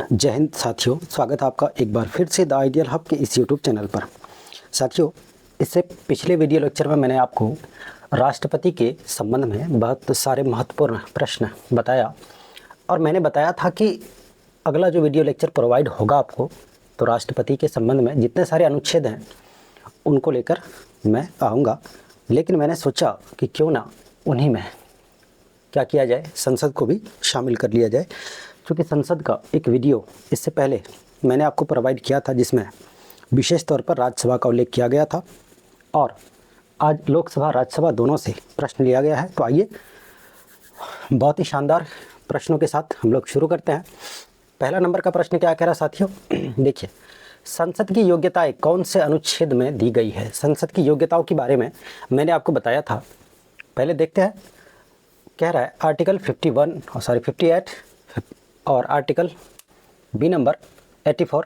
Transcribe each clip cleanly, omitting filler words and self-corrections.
जय हिंद साथियों, स्वागत है आपका एक बार फिर से द आइडियल हब के इस यूट्यूब चैनल पर। साथियों, इससे पिछले वीडियो लेक्चर में मैंने आपको राष्ट्रपति के संबंध में बहुत सारे महत्वपूर्ण प्रश्न बताया और मैंने बताया था कि अगला जो वीडियो लेक्चर प्रोवाइड होगा आपको, तो राष्ट्रपति के संबंध में जितने सारे अनुच्छेद हैं उनको लेकर मैं आऊँगा। लेकिन मैंने सोचा कि क्यों ना उन्हीं में क्या किया जाए, संसद को भी शामिल कर लिया जाए, क्योंकि संसद का एक वीडियो इससे पहले मैंने आपको प्रोवाइड किया था जिसमें विशेष तौर पर राज्यसभा का उल्लेख किया गया था और आज लोकसभा राज्यसभा दोनों से प्रश्न लिया गया है। तो आइए बहुत ही शानदार प्रश्नों के साथ हम लोग शुरू करते हैं। पहला नंबर का प्रश्न क्या कह रहा है साथियों, देखिए, संसद की योग्यताएं कौन से अनुच्छेद में दी गई है। संसद की योग्यताओं के बारे में मैंने आपको बताया था, पहले देखते हैं। कह रहा है आर्टिकल 58 और आर्टिकल बी नंबर 84,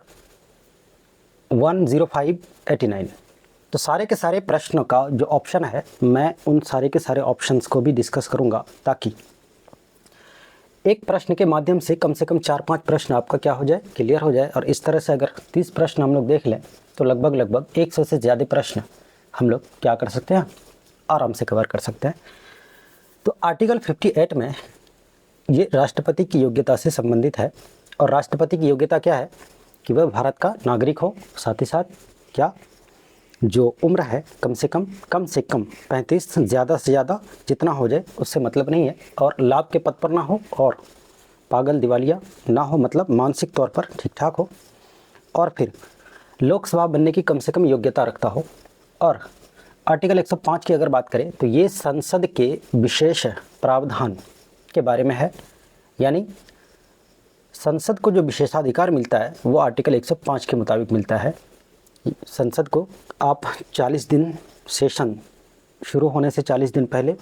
105, 89। तो सारे के सारे प्रश्नों का जो ऑप्शन है, मैं उन सारे के सारे ऑप्शंस को भी डिस्कस करूंगा ताकि एक प्रश्न के माध्यम से कम 4-5 प्रश्न आपका क्या हो जाए, क्लियर हो जाए। और इस तरह से अगर 30 प्रश्न हम लोग देख लें तो लगभग 100 से ज़्यादा प्रश्न हम लोग क्या कर सकते हैं, आराम से कवर कर सकते हैं। तो आर्टिकल 58 में ये राष्ट्रपति की योग्यता से संबंधित है और राष्ट्रपति की योग्यता क्या है कि वह भारत का नागरिक हो, साथ ही साथ क्या जो उम्र है कम से कम 35, ज़्यादा से ज़्यादा जितना हो जाए उससे मतलब नहीं है, और लाभ के पद पर ना हो और पागल दिवालिया ना हो, मतलब मानसिक तौर पर ठीक ठाक हो, और फिर लोकसभा बनने की कम से कम योग्यता रखता हो। और आर्टिकल 105 की अगर बात करें तो ये संसद के विशेष प्रावधान के बारे में है, यानी संसद को जो विशेषाधिकार मिलता है वो आर्टिकल 105 के मुताबिक मिलता है। संसद को आप 40 दिन, सेशन शुरू होने से 40 दिन पहले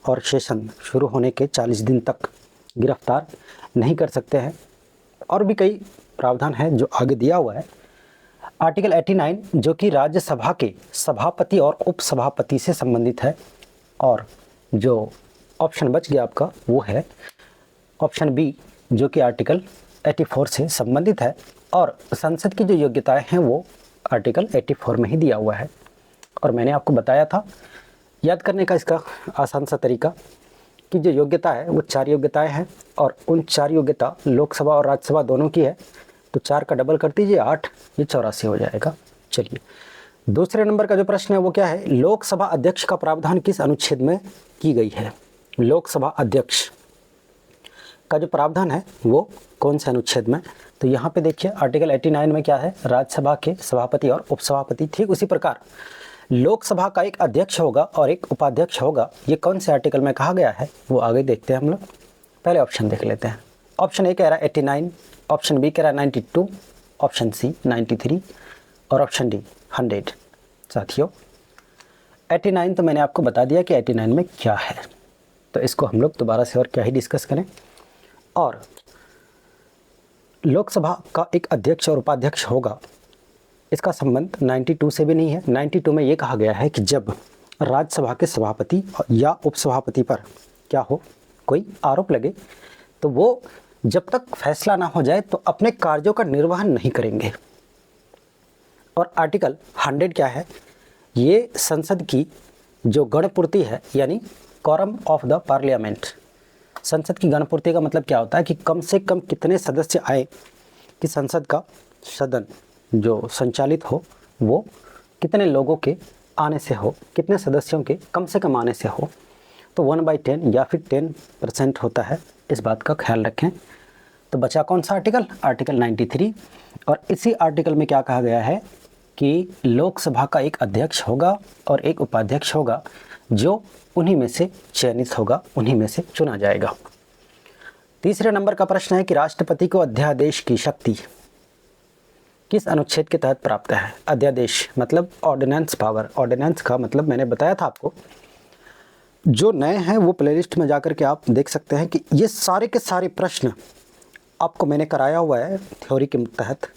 और सेशन शुरू होने के 40 दिन तक गिरफ्तार नहीं कर सकते हैं। और भी कई प्रावधान है जो आगे दिया हुआ है। आर्टिकल 89 जो कि राज्यसभा के सभापति और उपसभापति से संबंधित है, और जो ऑप्शन बच गया आपका वो है ऑप्शन बी जो कि आर्टिकल 84 से संबंधित है। और संसद की जो योग्यताएं हैं वो आर्टिकल 84 में ही दिया हुआ है। और मैंने आपको बताया था याद करने का इसका आसान सा तरीका कि जो योग्यता है वो 4 योग्यताएं हैं और उन 4 योग्यता लोकसभा और राज्यसभा दोनों की है। तो 4 का डबल कर दीजिए 8, ये 84 हो जाएगा। चलिए, दूसरे नंबर का जो प्रश्न है वो क्या है, लोकसभा अध्यक्ष का प्रावधान किस अनुच्छेद में की गई है। लोकसभा अध्यक्ष का जो प्रावधान है वो कौन से अनुच्छेद में। तो यहाँ पे देखिए आर्टिकल 89 में क्या है, राज्यसभा के सभापति और उपसभापति। ठीक उसी प्रकार लोकसभा का एक अध्यक्ष होगा और एक उपाध्यक्ष होगा। ये कौन से आर्टिकल में कहा गया है वो आगे देखते हैं हम लोग। पहले ऑप्शन देख लेते हैं। ऑप्शन ए कह रहा है 89, ऑप्शन बी कह रहा है 92, ऑप्शन सी 93 और ऑप्शन डी 100। साथियों 89 तो मैंने आपको बता दिया कि 89 में क्या है, तो इसको हम लोग दोबारा से और क्या ही डिस्कस करें। और लोकसभा का एक अध्यक्ष और उपाध्यक्ष होगा, इसका संबंध 92 से भी नहीं है। 92 में ये कहा गया है कि जब राज्यसभा के सभापति या उपसभापति पर क्या हो, कोई आरोप लगे, तो वो जब तक फैसला ना हो जाए तो अपने कार्यों का निर्वहन नहीं करेंगे। और आर्टिकल 100 क्या है, ये संसद की जो गणपूर्ति है, यानी क्वारम ऑफ द पार्लियामेंट। संसद की गणपूर्ति का मतलब क्या होता है कि कम से कम कितने सदस्य आए कि संसद का सदन जो संचालित हो वो कितने लोगों के आने से हो, कितने सदस्यों के कम से कम आने से हो। तो 1/10 या फिर 10% होता है, इस बात का ख्याल रखें। तो बचा कौन सा आर्टिकल, आर्टिकल 93। और इसी आर्टिकल में क्या कहा गया है कि लोकसभा का एक अध्यक्ष होगा और एक उपाध्यक्ष होगा, जो उन्हीं में से चयनित होगा, उन्हीं में से चुना जाएगा। तीसरे नंबर का प्रश्न है कि राष्ट्रपति को अध्यादेश की शक्ति किस अनुच्छेद के तहत प्राप्त है। अध्यादेश मतलब ऑर्डिनेंस पावर। ऑर्डिनेंस का मतलब मैंने बताया था आपको, जो नए हैं वो प्लेलिस्ट में जाकर के आप देख सकते हैं कि ये सारे के सारे प्रश्न आपको मैंने कराया हुआ है थ्योरी के तहत।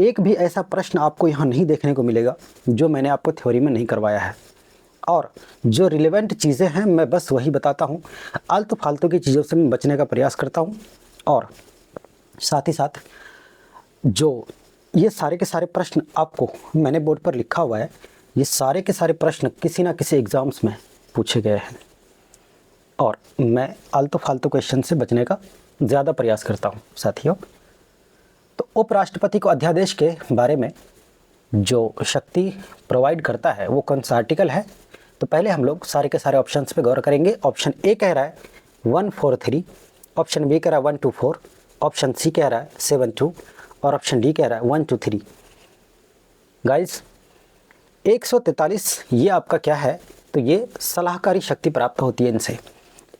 एक भी ऐसा प्रश्न आपको यहाँ नहीं देखने को मिलेगा जो मैंने आपको थ्योरी में नहीं करवाया है। और जो रिलेवेंट चीज़ें हैं मैं बस वही बताता हूँ, आलतू फालतू की चीज़ों से मैं बचने का प्रयास करता हूँ। और साथ ही साथ जो ये सारे के सारे प्रश्न आपको मैंने बोर्ड पर लिखा हुआ है, ये सारे के सारे प्रश्न किसी ना किसी एग्ज़ाम्स में पूछे गए हैं और मैं आलतू फालतू क्वेश्चन से बचने का ज़्यादा प्रयास करता हूँ साथियों। तो उपराष्ट्रपति को अध्यादेश के बारे में जो शक्ति प्रोवाइड करता है वो कौन सा आर्टिकल है? तो पहले हम लोग सारे के सारे ऑप्शंस पे गौर करेंगे। ऑप्शन ए कह रहा है 143, ऑप्शन बी कह रहा है 124, ऑप्शन सी कह रहा है 72 और ऑप्शन डी कह रहा है 123। गाइस 143 ये आपका क्या है? तो ये सलाहकारी शक्ति प्राप्त होती है इनसे।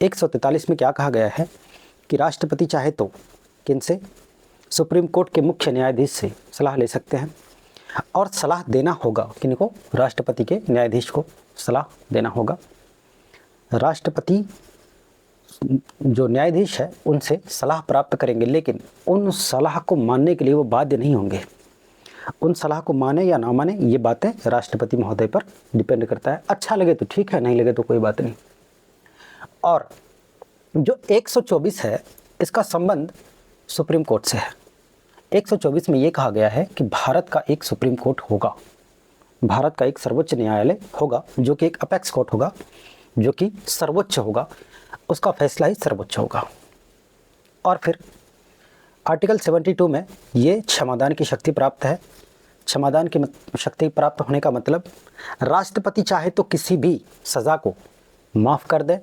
143 में क्या कहा गया है कि राष्ट्रपति चाहे तो किनसे? सुप्रीम कोर्ट के मुख्य न्यायाधीश से सलाह ले सकते हैं और सलाह देना होगा किनको? राष्ट्रपति के न्यायाधीश को सलाह देना होगा। राष्ट्रपति जो न्यायाधीश है उनसे सलाह प्राप्त करेंगे, लेकिन उन सलाह को मानने के लिए वो बाध्य नहीं होंगे। उन सलाह को माने या ना माने ये बातें राष्ट्रपति महोदय पर डिपेंड करता है। अच्छा लगे तो ठीक है, नहीं लगे तो कोई बात नहीं। और जो 124 है इसका संबंध सुप्रीम कोर्ट से है। 124 में ये कहा गया है कि भारत का एक सुप्रीम कोर्ट होगा, भारत का एक सर्वोच्च न्यायालय होगा जो कि एक अपेक्स कोर्ट होगा, जो कि सर्वोच्च होगा, उसका फैसला ही सर्वोच्च होगा। और फिर आर्टिकल 72 में ये क्षमादान की शक्ति प्राप्त है। क्षमादान की शक्ति प्राप्त होने का मतलब राष्ट्रपति चाहे तो किसी भी सज़ा को माफ़ कर दे,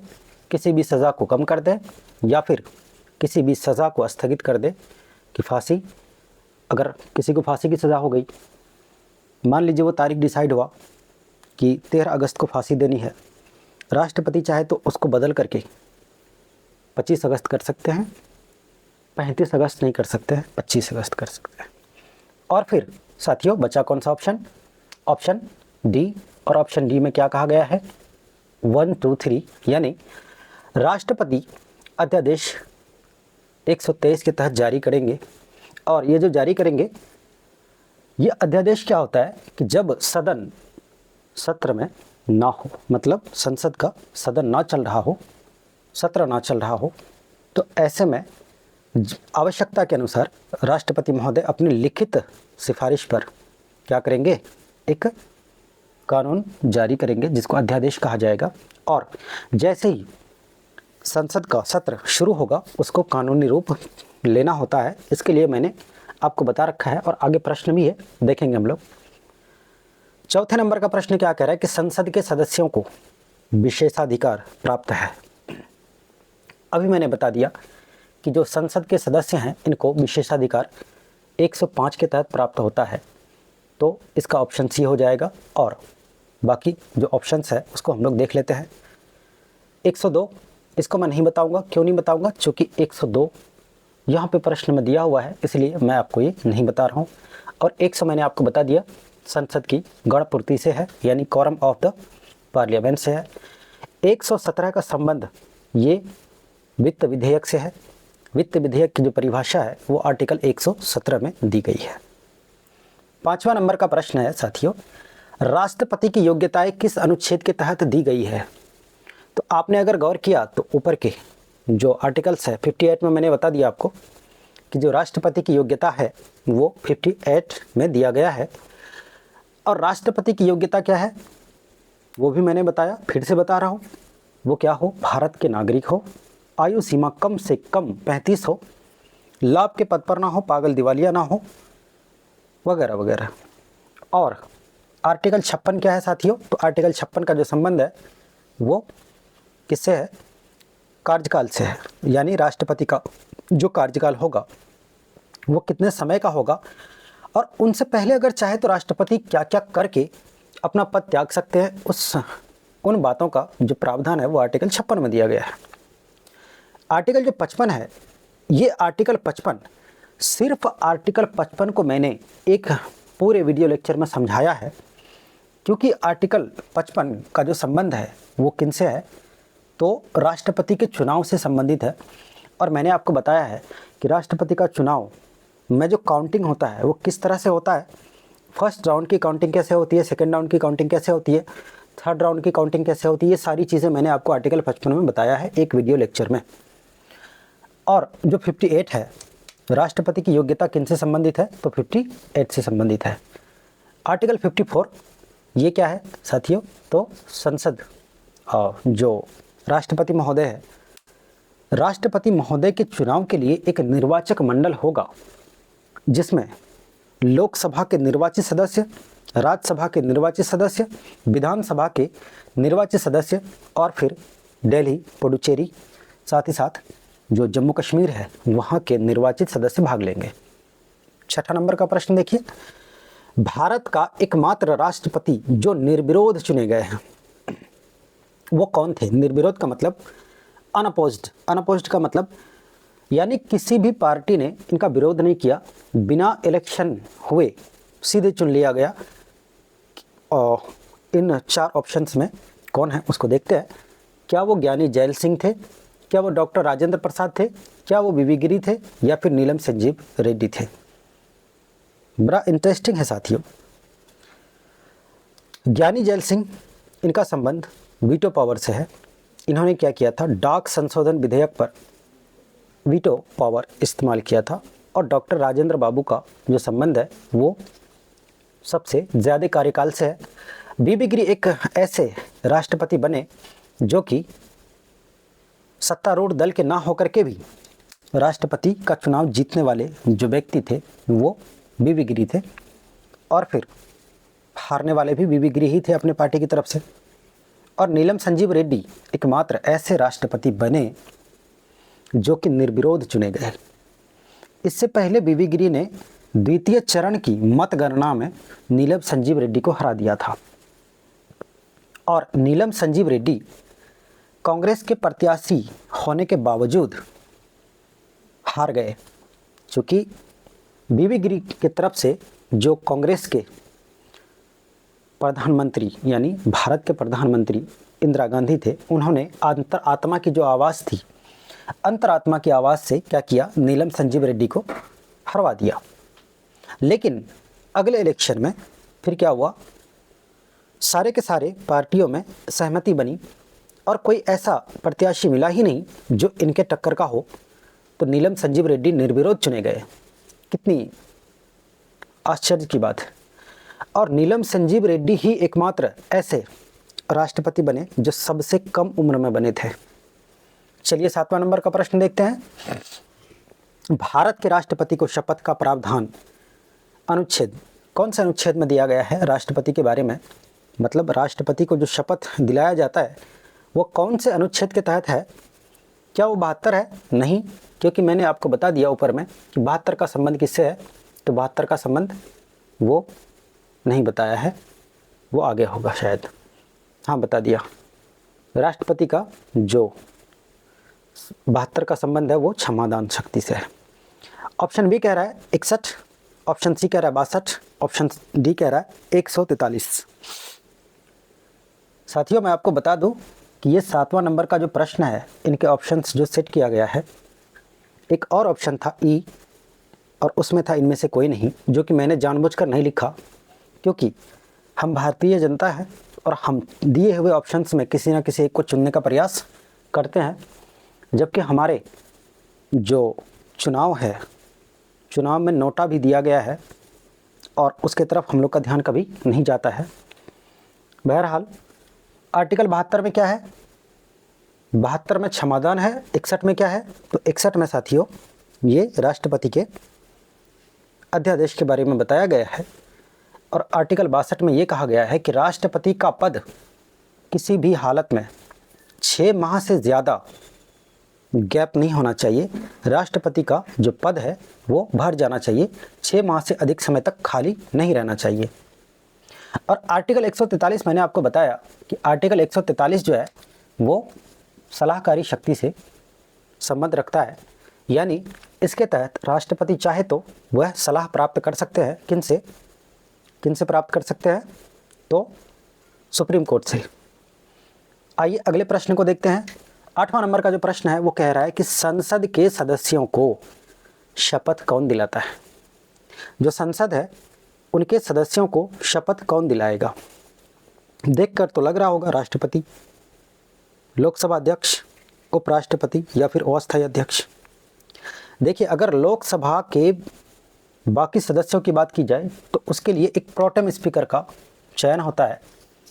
किसी भी सज़ा को कम कर दे या फिर किसी भी सज़ा को स्थगित कर दे कि फांसी, अगर किसी को फांसी की सज़ा हो गई, मान लीजिए वो तारीख डिसाइड हुआ कि 13 अगस्त को फांसी देनी है, राष्ट्रपति चाहे तो उसको बदल करके 25 अगस्त कर सकते हैं, 35 अगस्त नहीं कर सकते हैं, 25 अगस्त कर सकते हैं। और फिर साथियों बचा कौन सा ऑप्शन? Option D. और ऑप्शन डी में क्या कहा गया है? 1, 2, 3 यानी राष्ट्रपति अध्यादेश 123 के तहत जारी करेंगे। और ये जो जारी करेंगे ये अध्यादेश क्या होता है कि जब सदन सत्र में ना हो, मतलब संसद का सदन ना चल रहा हो, सत्र ना चल रहा हो, तो ऐसे में आवश्यकता के अनुसार राष्ट्रपति महोदय अपनी लिखित सिफारिश पर क्या करेंगे? एक कानून जारी करेंगे जिसको अध्यादेश कहा जाएगा। और जैसे ही संसद का सत्र शुरू होगा उसको कानूनी रूप लेना होता है। इसके लिए मैंने आपको बता रखा है और आगे प्रश्न भी है, देखेंगे हम लोग। चौथे नंबर का प्रश्न क्या कह रहा है कि संसद के सदस्यों को विशेषाधिकार प्राप्त है। अभी मैंने बता दिया कि जो संसद के सदस्य हैं इनको विशेषाधिकार 105 के तहत प्राप्त होता है, तो इसका ऑप्शन सी हो जाएगा। और बाकी जो ऑप्शंस है उसको हम लोग देख लेते हैं। 102 इसको मैं नहीं बताऊंगा। क्यों नहीं बताऊंगा? क्योंकि 102 यहाँ पे प्रश्न में दिया हुआ है, इसलिए मैं आपको ये नहीं बता रहा हूँ। और 100 मैंने आपको बता दिया संसद की गणपूर्ति से है, यानी कोरम ऑफ द पार्लियामेंट से है। 117 का संबंध ये वित्त विधेयक से है। वित्त विधेयक की जो परिभाषा है वो आर्टिकल 117 में दी गई है। 5वां नंबर का प्रश्न है साथियों, राष्ट्रपति की योग्यताएं किस अनुच्छेद के तहत दी गई है? तो आपने अगर गौर किया तो ऊपर के जो आर्टिकल्स है 58 में मैंने बता दिया आपको कि जो राष्ट्रपति की योग्यता है वो 58 में दिया गया है। और राष्ट्रपति की योग्यता क्या है वो भी मैंने बताया, फिर से बता रहा हूँ। वो क्या हो? भारत के नागरिक हो, आयु सीमा कम से कम 35 हो, लाभ के पद पर ना हो, पागल दिवालिया ना हो, वगैरह वगैरह। और आर्टिकल 56 क्या है साथियों? तो आर्टिकल 56 का जो संबंध है वो किससे है? कार्यकाल से है। यानी राष्ट्रपति का जो कार्यकाल होगा वो कितने समय का होगा, और उनसे पहले अगर चाहे तो राष्ट्रपति क्या क्या करके अपना पद त्याग सकते हैं, उन बातों का जो प्रावधान है वो आर्टिकल 56 में दिया गया है। आर्टिकल जो 55 है, ये आर्टिकल 55 सिर्फ आर्टिकल 55 को मैंने एक पूरे वीडियो लेक्चर में समझाया है, क्योंकि आर्टिकल 55 का जो संबंध है वो किनसे है? तो राष्ट्रपति के चुनाव से संबंधित है। और मैंने आपको बताया है कि राष्ट्रपति का चुनाव में जो काउंटिंग होता है वो किस तरह से होता है, फर्स्ट राउंड की काउंटिंग कैसे होती है, सेकंड राउंड की काउंटिंग कैसे होती है, थर्ड राउंड की काउंटिंग कैसे होती है, ये सारी चीज़ें मैंने आपको आर्टिकल 55 में बताया है एक वीडियो लेक्चर में। और जो 58 है राष्ट्रपति की योग्यता किनसे संबंधित है? तो 58 से संबंधित है। आर्टिकल 54 ये क्या है साथियों? तो संसद जो राष्ट्रपति महोदय है, राष्ट्रपति महोदय के चुनाव के लिए एक निर्वाचक मंडल होगा जिसमें लोकसभा के निर्वाचित सदस्य, राज्यसभा के निर्वाचित सदस्य, विधानसभा के निर्वाचित सदस्य और फिर दिल्ली, पुडुचेरी, साथ ही साथ जो जम्मू कश्मीर है वहाँ के निर्वाचित सदस्य भाग लेंगे। 6 नंबर का प्रश्न देखिए, भारत का एकमात्र राष्ट्रपति जो निर्विरोध चुने गए हैं वो कौन थे? निर्विरोध का मतलब अनअपोज्ड, अनअपोज्ड का मतलब यानी किसी भी पार्टी ने इनका विरोध नहीं किया, बिना इलेक्शन हुए सीधे चुन लिया गया। और इन 4 ऑप्शंस में कौन है उसको देखते हैं। क्या वो ज्ञानी जैल सिंह थे, क्या वो डॉक्टर राजेंद्र प्रसाद थे, क्या वो बीबी गिरी थे या फिर नीलम संजीव रेड्डी थे? बड़ा इंटरेस्टिंग है साथियों। ज्ञानी जैल सिंह, इनका संबंध वीटो पावर से है। इन्होंने क्या किया था? डाक संशोधन विधेयक पर वीटो पावर इस्तेमाल किया था। और डॉक्टर राजेंद्र बाबू का जो संबंध है वो सबसे ज़्यादा कार्यकाल से है। बीबी गिरी एक ऐसे राष्ट्रपति बने जो कि सत्तारूढ़ दल के ना होकर के भी राष्ट्रपति का चुनाव जीतने वाले जो व्यक्ति थे वो बीबी गिरी थे, और फिर हारने वाले भी बीबी गिरी ही थे अपने पार्टी की तरफ से। और नीलम संजीव रेड्डी एकमात्र ऐसे राष्ट्रपति बने जो कि निर्विरोध चुने गए। इससे पहले बीबी गिरी ने द्वितीय चरण की मतगणना में नीलम संजीव रेड्डी को हरा दिया था। और नीलम संजीव रेड्डी कांग्रेस के प्रत्याशी होने के बावजूद हार गए, क्योंकि बीबी गिरी की तरफ से जो कांग्रेस के प्रधानमंत्री यानी भारत के प्रधानमंत्री इंदिरा गांधी थे, उन्होंने अंतरात्मा की जो आवाज़ थी, अंतरात्मा की आवाज़ से क्या किया? नीलम संजीव रेड्डी को हरवा दिया। लेकिन अगले इलेक्शन में फिर क्या हुआ? सारे के सारे पार्टियों में सहमति बनी और कोई ऐसा प्रत्याशी मिला ही नहीं जो इनके टक्कर का हो, तो नीलम संजीव रेड्डी निर्विरोध चुने गए। कितनी आश्चर्य की बात है। और नीलम संजीव रेड्डी ही एकमात्र ऐसे राष्ट्रपति बने जो सबसे कम उम्र में बने थे। चलिए 7वां नंबर का प्रश्न देखते हैं। भारत के राष्ट्रपति को शपथ का प्रावधान अनुच्छेद, कौन से अनुच्छेद में दिया गया है राष्ट्रपति के बारे में? मतलब राष्ट्रपति को जो शपथ दिलाया जाता है वो कौन से अनुच्छेद के तहत है? क्या वो 72 है? नहीं, क्योंकि मैंने आपको बता दिया ऊपर में कि 72 का संबंध किससे है, तो 72 का संबंध वो नहीं बताया है, वो आगे होगा शायद। हाँ, बता दिया। राष्ट्रपति का जो 72 का संबंध है वो क्षमादान शक्ति से है। ऑप्शन बी कह रहा है 61, ऑप्शन सी कह रहा है 62, ऑप्शन डी कह रहा है 143। साथियों, मैं आपको बता दूं कि ये 7वां नंबर का जो प्रश्न है, इनके ऑप्शंस जो सेट किया गया है, एक और ऑप्शन था ई, और उसमें था इनमें से कोई नहीं, जो कि मैंने जानबूझकर नहीं लिखा क्योंकि हम भारतीय जनता हैं और हम दिए हुए ऑप्शंस में किसी ना किसी एक को चुनने का प्रयास करते हैं, जबकि हमारे जो चुनाव है, चुनाव में नोटा भी दिया गया है और उसके तरफ हम लोग का ध्यान कभी नहीं जाता है। बहरहाल आर्टिकल 72 में क्या है? 72 में क्षमादान है। 61 में क्या है? तो 61 में साथियों ये राष्ट्रपति के अध्यादेश के बारे में बताया गया है। और आर्टिकल 62 में ये कहा गया है कि राष्ट्रपति का पद किसी भी हालत में 6 माह से ज़्यादा गैप नहीं होना चाहिए। राष्ट्रपति का जो पद है वो भर जाना चाहिए, 6 माह से अधिक समय तक खाली नहीं रहना चाहिए। और आर्टिकल 143 मैंने आपको बताया कि आर्टिकल 143 जो है वो सलाहकारी शक्ति से संबंध रखता है, यानी इसके तहत राष्ट्रपति चाहे तो वह सलाह प्राप्त कर सकते हैं। किनसे प्राप्त कर सकते हैं? तो सुप्रीम कोर्ट से। आइए अगले प्रश्न को देखते हैं। 8वां नंबर का जो प्रश्न है वो कह रहा है कि संसद के सदस्यों को शपथ कौन दिलाता है? जो संसद है उनके सदस्यों को शपथ कौन दिलाएगा? देखकर तो लग रहा होगा राष्ट्रपति, लोकसभा अध्यक्ष, उपराष्ट्रपति या फिर अस्थायी अध्यक्ष। देखिए, अगर लोकसभा के बाकी सदस्यों की बात की जाए तो उसके लिए एक प्रोटेम स्पीकर का चयन होता है,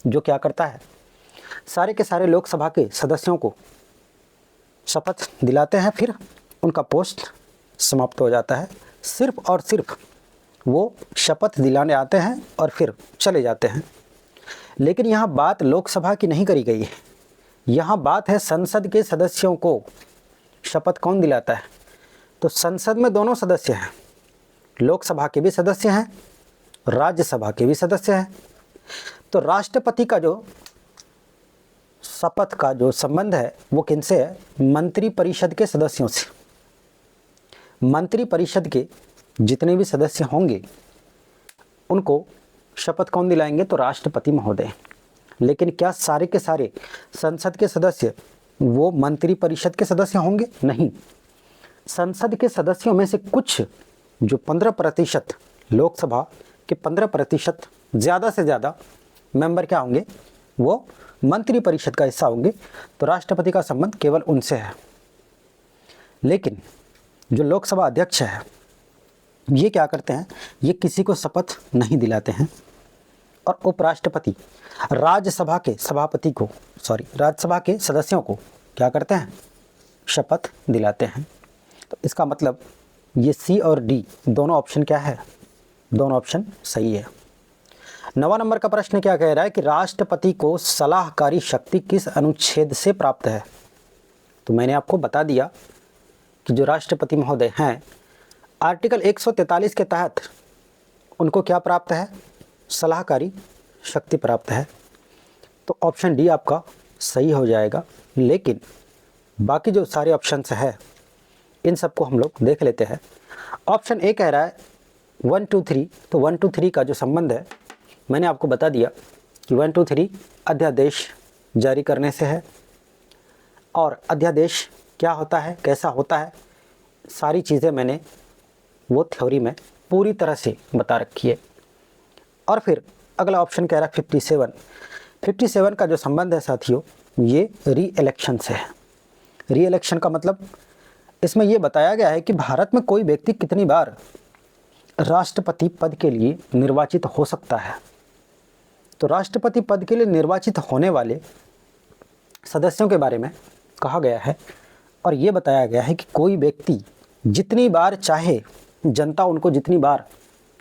जो क्या करता है, सारे के सारे लोकसभा के सदस्यों को शपथ दिलाते हैं, फिर उनका पोस्ट समाप्त हो जाता है। सिर्फ और सिर्फ वो शपथ दिलाने आते हैं और फिर चले जाते हैं। लेकिन यहाँ बात लोकसभा की नहीं करी गई है, यहाँ बात है संसद के सदस्यों को शपथ कौन दिलाता है। तो संसद में दोनों सदस्य हैं, लोकसभा के भी सदस्य हैं, राज्यसभा के भी सदस्य हैं। तो राष्ट्रपति का जो शपथ का जो संबंध है वो किनसे है, मंत्रिपरिषद के सदस्यों से। मंत्रिपरिषद के जितने भी सदस्य होंगे उनको शपथ कौन दिलाएंगे, तो राष्ट्रपति महोदय। लेकिन क्या सारे के सारे संसद के सदस्य वो मंत्रिपरिषद के सदस्य होंगे? नहीं। संसद के सदस्यों में से कुछ जो 15%, लोकसभा के 15% ज़्यादा से ज़्यादा मेंबर क्या होंगे, वो मंत्रिपरिषद का हिस्सा होंगे। तो राष्ट्रपति का संबंध केवल उनसे है। लेकिन जो लोकसभा अध्यक्ष है ये क्या करते हैं, ये किसी को शपथ नहीं दिलाते हैं। और उपराष्ट्रपति राज्यसभा के सदस्यों को क्या करते हैं, शपथ दिलाते हैं। तो इसका मतलब ये सी और डी दोनों ऑप्शन क्या है, दोनों ऑप्शन सही है। 9वां नंबर का प्रश्न क्या कह रहा है कि राष्ट्रपति को सलाहकारी शक्ति किस अनुच्छेद से प्राप्त है। तो मैंने आपको बता दिया कि जो राष्ट्रपति महोदय हैं, आर्टिकल 143 के तहत उनको क्या प्राप्त है, सलाहकारी शक्ति प्राप्त है। तो ऑप्शन डी आपका सही हो जाएगा। लेकिन बाकी जो सारे ऑप्शंस हैं इन सबको हम लोग देख लेते हैं। ऑप्शन ए कह रहा है 1 2 3। तो 1 2 3 का जो संबंध है मैंने आपको बता दिया कि 1 2 3 अध्यादेश जारी करने से है। और अध्यादेश क्या होता है, कैसा होता है, सारी चीज़ें मैंने वो थ्योरी में पूरी तरह से बता रखी है। और फिर अगला ऑप्शन कह रहा है 57 का जो संबंध है साथियों, ये री इलेक्शन से है। री इलेक्शन का मतलब इसमें ये बताया गया है कि भारत में कोई व्यक्ति कितनी बार राष्ट्रपति पद के लिए निर्वाचित हो सकता है। तो राष्ट्रपति पद के लिए निर्वाचित होने वाले सदस्यों के बारे में कहा गया है और ये बताया गया है कि कोई व्यक्ति जितनी बार चाहे, जनता उनको जितनी बार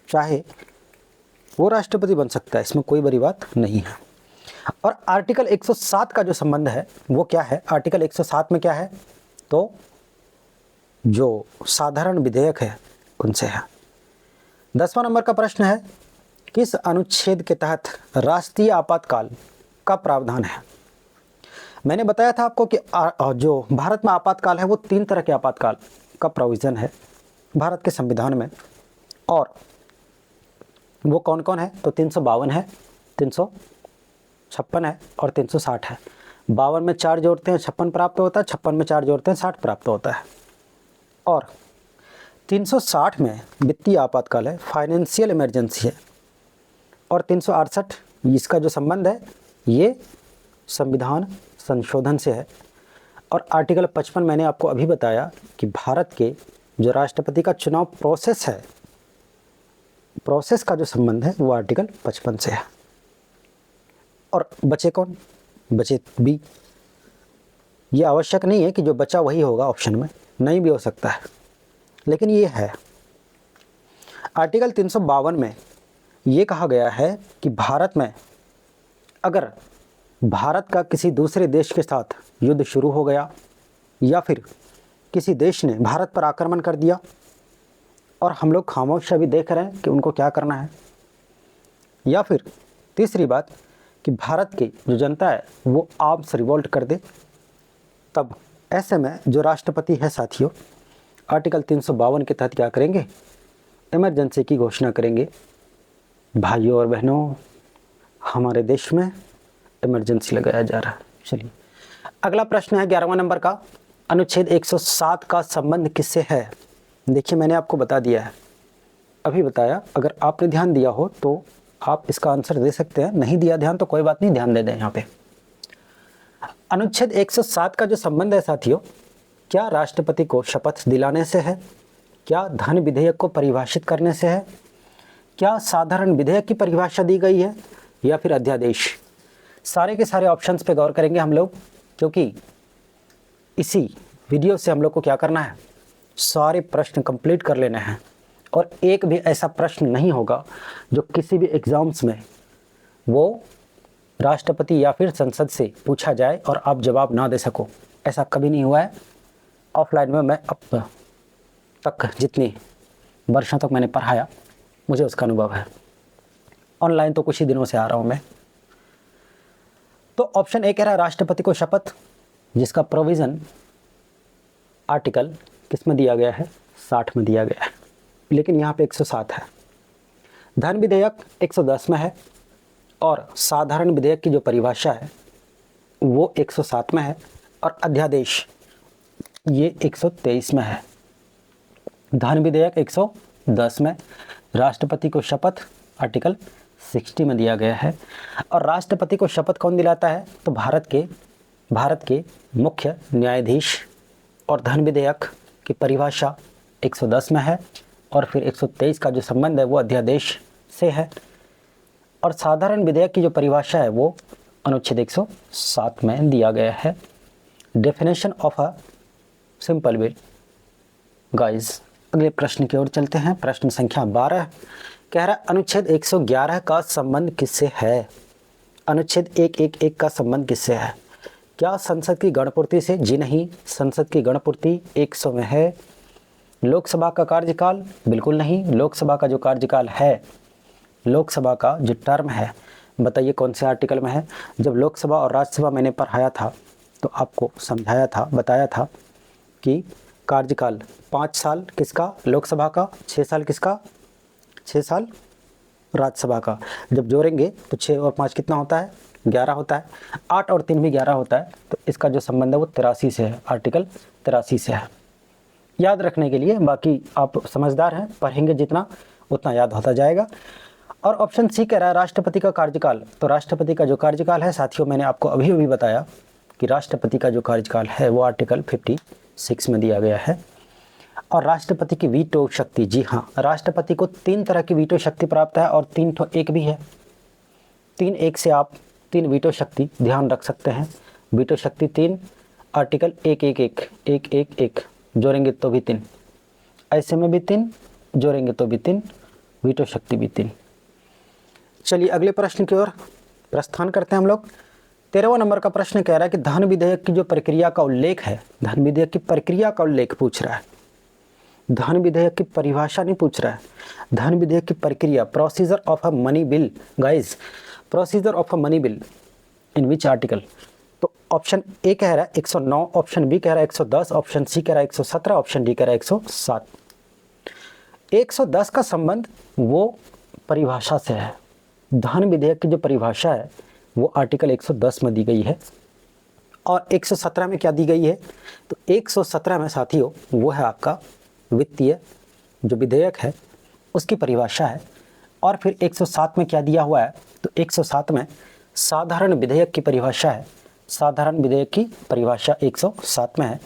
चाहे वो राष्ट्रपति बन सकता है, इसमें कोई बड़ी बात नहीं है। और आर्टिकल 107 का जो संबंध है वो क्या है, आर्टिकल 107 में क्या है, तो जो साधारण विधेयक है उनसे है। 10वां नंबर का प्रश्न है, किस अनुच्छेद के तहत राष्ट्रीय आपातकाल का प्रावधान है। मैंने बताया था आपको कि जो भारत में आपातकाल है वो 3 तरह के आपातकाल का प्रोविज़न है भारत के संविधान में। और वो कौन कौन है, तो 352 है, 356 है और 360 है। 52 में 4 जोड़ते हैं 56 प्राप्त होता है, 56 में 4 जोड़ते हैं 60 प्राप्त होता है। और 360 में वित्तीय आपातकाल है, फाइनेंशियल इमरजेंसी है। और 368 इसका जो संबंध है ये संविधान संशोधन से है। और आर्टिकल 55 मैंने आपको अभी बताया कि भारत के जो राष्ट्रपति का चुनाव प्रोसेस है, प्रोसेस का जो संबंध है वो आर्टिकल 55 से है। और बचे कौन, बचे बी। ये आवश्यक नहीं है कि जो बचा वही होगा, ऑप्शन में नहीं भी हो सकता है, लेकिन ये है। आर्टिकल 352 में ये कहा गया है कि भारत में अगर भारत का किसी दूसरे देश के साथ युद्ध शुरू हो गया या फिर किसी देश ने भारत पर आक्रमण कर दिया और हम लोग खामोश अभी देख रहे हैं कि उनको क्या करना है, या फिर तीसरी बात कि भारत की जो जनता है वो आर्म्स रिवोल्ट कर दे, तब ऐसे में जो राष्ट्रपति है साथियों, आर्टिकल 352 के तहत क्या करेंगे, इमरजेंसी की घोषणा करेंगे। भाइयों और बहनों, हमारे देश में इमरजेंसी लगाया जा रहा है। चलिए अगला प्रश्न है 11वां नंबर का, अनुच्छेद 107 का संबंध किससे है। देखिए मैंने आपको बता दिया है, अभी बताया। अगर आपने ध्यान दिया हो तो आप इसका आंसर दे सकते हैं, नहीं दिया ध्यान तो कोई बात नहीं, ध्यान दे दें यहाँ पे। अनुच्छेद 107 का जो संबंध है साथियों, क्या राष्ट्रपति को शपथ दिलाने से है, क्या धन विधेयक को परिभाषित करने से है, क्या साधारण विधेयक की परिभाषा दी गई है, या फिर अध्यादेश। सारे के सारे ऑप्शंस पे गौर करेंगे हम लोग, क्योंकि इसी वीडियो से हम लोग को क्या करना है, सारे प्रश्न कंप्लीट कर लेने हैं। और एक भी ऐसा प्रश्न नहीं होगा जो किसी भी एग्जाम्स में वो राष्ट्रपति या फिर संसद से पूछा जाए और आप जवाब ना दे सको। ऐसा कभी नहीं हुआ है। ऑफलाइन में मैं अब तक जितनी वर्षों तक मैंने पढ़ाया, मुझे उसका अनुभव है। ऑनलाइन तो कुछ ही दिनों से आ रहा हूँ मैं। तो ऑप्शन ए कह रहा है राष्ट्रपति को शपथ, जिसका प्रोविज़न आर्टिकल किस में दिया गया है, 60 में दिया गया है, लेकिन यहाँ पे 107 है। धन विधेयक 110 में है और साधारण विधेयक की जो परिभाषा है वो 107 में है और अध्यादेश ये 123 में है। धन विधेयक 110 में, राष्ट्रपति को शपथ आर्टिकल 60 में दिया गया है। और राष्ट्रपति को शपथ कौन दिलाता है, तो भारत के मुख्य न्यायाधीश। और धन विधेयक की परिभाषा 110 में है और फिर 123 का जो संबंध है वो अध्यादेश से है। और साधारण विधेयक की जो परिभाषा है वो अनुच्छेद 107 में दिया गया है। Definition of a simple bill. Guys अगले प्रश्न की ओर चलते हैं। प्रश्न संख्या 12 कह रहा है अनुच्छेद 111 का संबंध किससे है। अनुच्छेद 111 का संबंध किससे है। क्या संसद की गणपूर्ति से? जी नहीं, संसद की गणपूर्ति 100 में है। लोकसभा का कार्यकाल? बिल्कुल नहीं। लोकसभा का जो कार्यकाल है, लोकसभा का जो टर्म है, बताइए कौन से आर्टिकल में है। जब लोकसभा और राज्यसभा मैंने पढ़ाया था तो आपको समझाया था, बताया था कि कार्यकाल 5 साल किसका, लोकसभा का, 6 साल किसका, 6 साल राज्यसभा का। जब जोड़ेंगे तो 6 और 5 कितना होता है, 11 होता है। 8 और 3 भी 11 होता है। तो इसका जो संबंध है वो 83 से है, आर्टिकल 83 से है। याद रखने के लिए, बाकी आप समझदार हैं, पढ़ेंगे जितना उतना याद होता जाएगा। और ऑप्शन सी कह रहा है राष्ट्रपति का कार्यकाल। तो राष्ट्रपति का जो कार्यकाल है साथियों, मैंने आपको अभी अभी बताया कि राष्ट्रपति का जो कार्यकाल है वो आर्टिकल 56 में दिया गया है। और राष्ट्रपति की वीटो शक्ति, जी हाँ, राष्ट्रपति को 3 तरह की वीटो शक्ति प्राप्त है और 3 ठो एक भी है। 3 से आप 3 वीटो शक्ति ध्यान रख सकते हैं। वीटो शक्ति 3, आर्टिकल 111 जोड़ेंगे तो भी 3, ऐसे में भी 3, जोड़ेंगे तो भी 3, वीटो शक्ति भी 3। चलिए अगले प्रश्न की ओर प्रस्थान करते हैं हम लोग। 13वां नंबर का प्रश्न कह रहा है कि धन विधेयक की जो प्रक्रिया का उल्लेख है, धन विधेयक की प्रक्रिया का उल्लेख पूछ रहा है। धन विधेयक की परिभाषा नहीं पूछ रहा है, धन विधेयक की प्रक्रिया, procedure of a money bill. Guys, procedure of a money bill in which article. तो ऑप्शन ए कह रहा है 109, ऑप्शन बी कह रहा है 110, ऑप्शन सी कह रहा है 117, ऑप्शन डी कह रहा है 107। 110 का संबंध वो परिभाषा से है। धन विधेयक की जो परिभाषा है वो आर्टिकल 110 में दी गई है। और 117 में क्या दी गई है, तो 117 में साथियों वो है आपका वित्तीय जो विधेयक है उसकी परिभाषा है। और फिर 107 में क्या दिया हुआ है, तो 107 में साधारण विधेयक की परिभाषा है। साधारण विधेयक की परिभाषा 107 में है।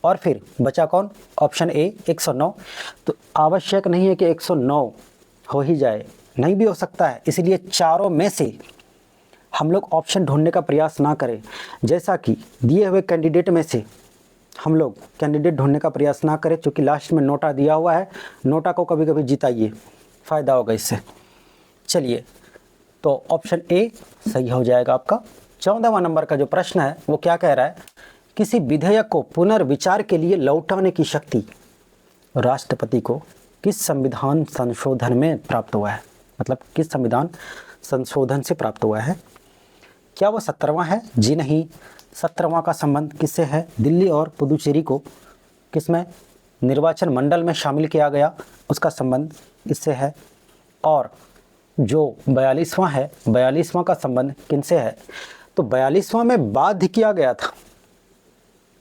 और फिर बचा कौन, ऑप्शन ए 109। तो आवश्यक नहीं है कि 109 हो ही जाए, नहीं भी हो सकता है। इसलिए चारों में से हम लोग ऑप्शन ढूंढने का प्रयास ना करें। जैसा कि दिए हुए कैंडिडेट में से हम लोग कैंडिडेट ढूंढने का प्रयास ना करें, क्योंकि लास्ट में नोटा दिया हुआ है। नोटा को कभी कभी जिताइए, फ़ायदा होगा इससे। चलिए, तो ऑप्शन ए सही हो जाएगा आपका। 14वां नंबर का जो प्रश्न है वो क्या कह रहा है, किसी विधेयक को पुनर्विचार के लिए लौटाने की शक्ति राष्ट्रपति को किस संविधान संशोधन में प्राप्त हुआ है। मतलब किस संविधान संशोधन से प्राप्त हुआ है। क्या वो 17वां है? जी नहीं। 17वां का संबंध किससे है, दिल्ली और पुदुचेरी को किसमें, निर्वाचन मंडल में शामिल किया गया, उसका संबंध इससे है। और जो 42वां है, 42वां का संबंध किनसे है, तो 42वां में बाध्य किया गया था।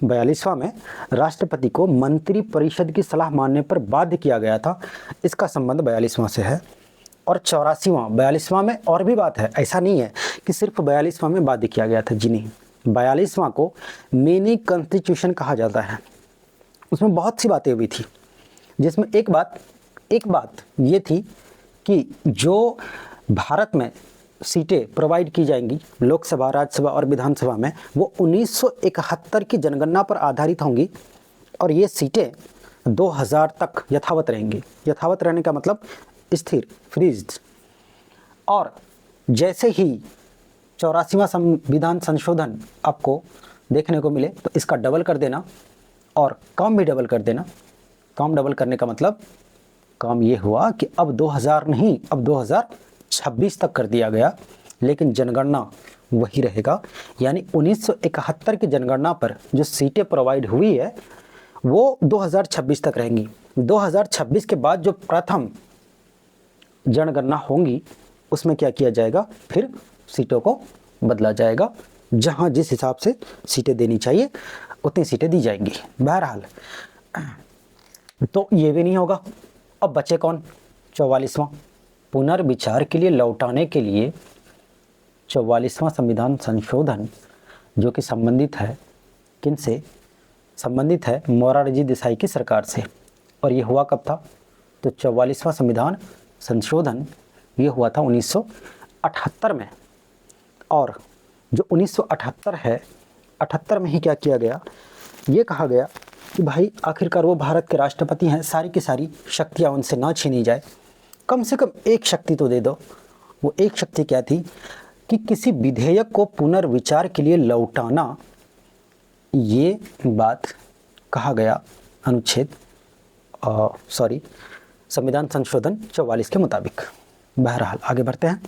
42वां में राष्ट्रपति को मंत्री परिषद की सलाह मानने पर बाध्य किया गया था, इसका संबंध 42वां से है। और 84वां, 42वां में और भी बात है, ऐसा नहीं है कि सिर्फ 42वां में बाध्य किया गया था, जी नहीं। 42वां को मिनी कॉन्स्टिट्यूशन कहा जाता है, उसमें बहुत सी बातें हुई थी। जिसमें एक बात ये थी कि जो भारत में सीटें प्रोवाइड की जाएंगी लोकसभा, राज्यसभा और विधानसभा में, वो 1971 की जनगणना पर आधारित होंगी और ये सीटें 2000 तक यथावत रहेंगी। यथावत रहने का मतलब स्थिर, फ्रीज्ड। और जैसे ही 84वां संविधान संशोधन आपको देखने को मिले तो इसका डबल कर देना और काम भी डबल कर देना। काम डबल करने का मतलब काम ये हुआ कि अब 2000 नहीं, अब 2026 तक कर दिया गया, लेकिन जनगणना वही रहेगा। यानी 1971 की जनगणना पर जो सीटें प्रोवाइड हुई है वो 2026 तक रहेंगी। 2026 के बाद जो प्रथम जनगणना होंगी उसमें क्या किया जाएगा, फिर सीटों को बदला जाएगा। जहां जिस हिसाब से सीटें देनी चाहिए उतनी सीटें दी जाएंगी। बहरहाल तो ये भी नहीं होगा। अब बचे कौन, 44वां पुनर्विचार के लिए लौटाने के लिए 44वां संविधान संशोधन जो कि संबंधित है किनसे, संबंधित है मोरारजी देसाई की सरकार से। और ये हुआ कब था, तो 44वां संविधान संशोधन ये हुआ था 1978 में। और जो 1978 है, 78 में ही क्या किया गया, ये कहा गया कि भाई आखिरकार वो भारत के राष्ट्रपति हैं, सारी की सारी शक्तियाँ उनसे ना छीनी जाए, कम से कम एक शक्ति तो दे दो। वो एक शक्ति क्या थी कि किसी विधेयक को पुनर्विचार के लिए लौटाना। ये बात कहा गया अनुच्छेद संविधान संशोधन 44 के मुताबिक। बहरहाल आगे बढ़ते हैं।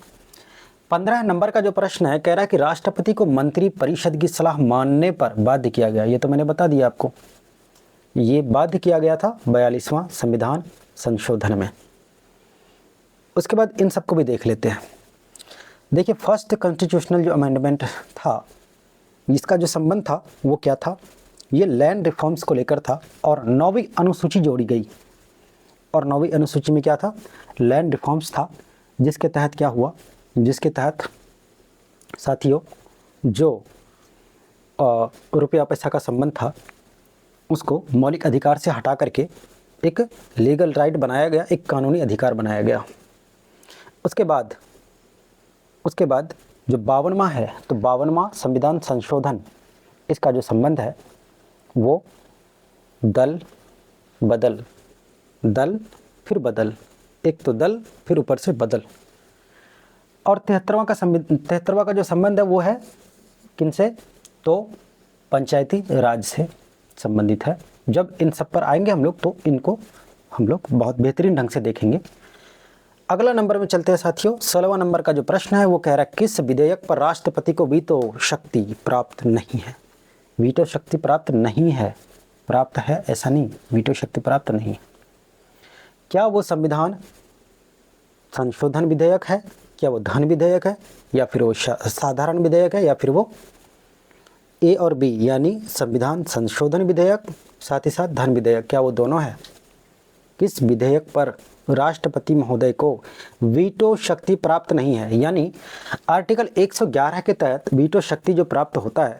15 नंबर का जो प्रश्न है, कह रहा है कि राष्ट्रपति को मंत्री परिषद की सलाह मानने पर बाध्य किया गया। ये तो मैंने बता दिया आपको, ये बाध्य किया गया था 42वां संविधान संशोधन में। उसके बाद इन सबको भी देख लेते हैं। देखिए, फर्स्ट कॉन्स्टिट्यूशनल जो अमेंडमेंट था, इसका जो संबंध था वो क्या था, ये लैंड रिफॉर्म्स को लेकर था और 9वीं अनुसूची जोड़ी गई। और 9वीं अनुसूची में क्या था, लैंड रिफॉर्म्स था, जिसके तहत क्या हुआ, जिसके तहत साथियों जो रुपया पैसा का संबंध था उसको मौलिक अधिकार से हटा करके एक लीगल राइट बनाया गया, एक कानूनी अधिकार बनाया गया। उसके बाद जो 52वां है, तो 52वां संविधान संशोधन, इसका जो संबंध है वो दल बदल, दल फिर बदल, एक तो दल फिर ऊपर से बदल। और 73वां का जो संबंध है वो है किनसे, तो पंचायती राज से संबंधित है। जब इन सब पर आएंगे हम लोग तो इनको हम लोग बहुत बेहतरीन ढंग से देखेंगे। अगला नंबर में चलते हैं साथियों। 16वां नंबर का जो प्रश्न है वो कह रहा है, किस विधेयक पर राष्ट्रपति को वीटो शक्ति प्राप्त नहीं है। वीटो शक्ति प्राप्त नहीं है, प्राप्त है ऐसा नहीं, वीटो शक्ति प्राप्त नहीं। क्या वो संविधान संशोधन विधेयक है, क्या वो धन विधेयक है, या फिर वो साधारण विधेयक है, या फिर वो ए और बी यानी संविधान संशोधन विधेयक साथ ही साथ धन विधेयक, क्या वो दोनों है। किस विधेयक पर राष्ट्रपति महोदय को वीटो शक्ति प्राप्त नहीं है, यानी आर्टिकल 111 के तहत वीटो शक्ति जो प्राप्त होता है,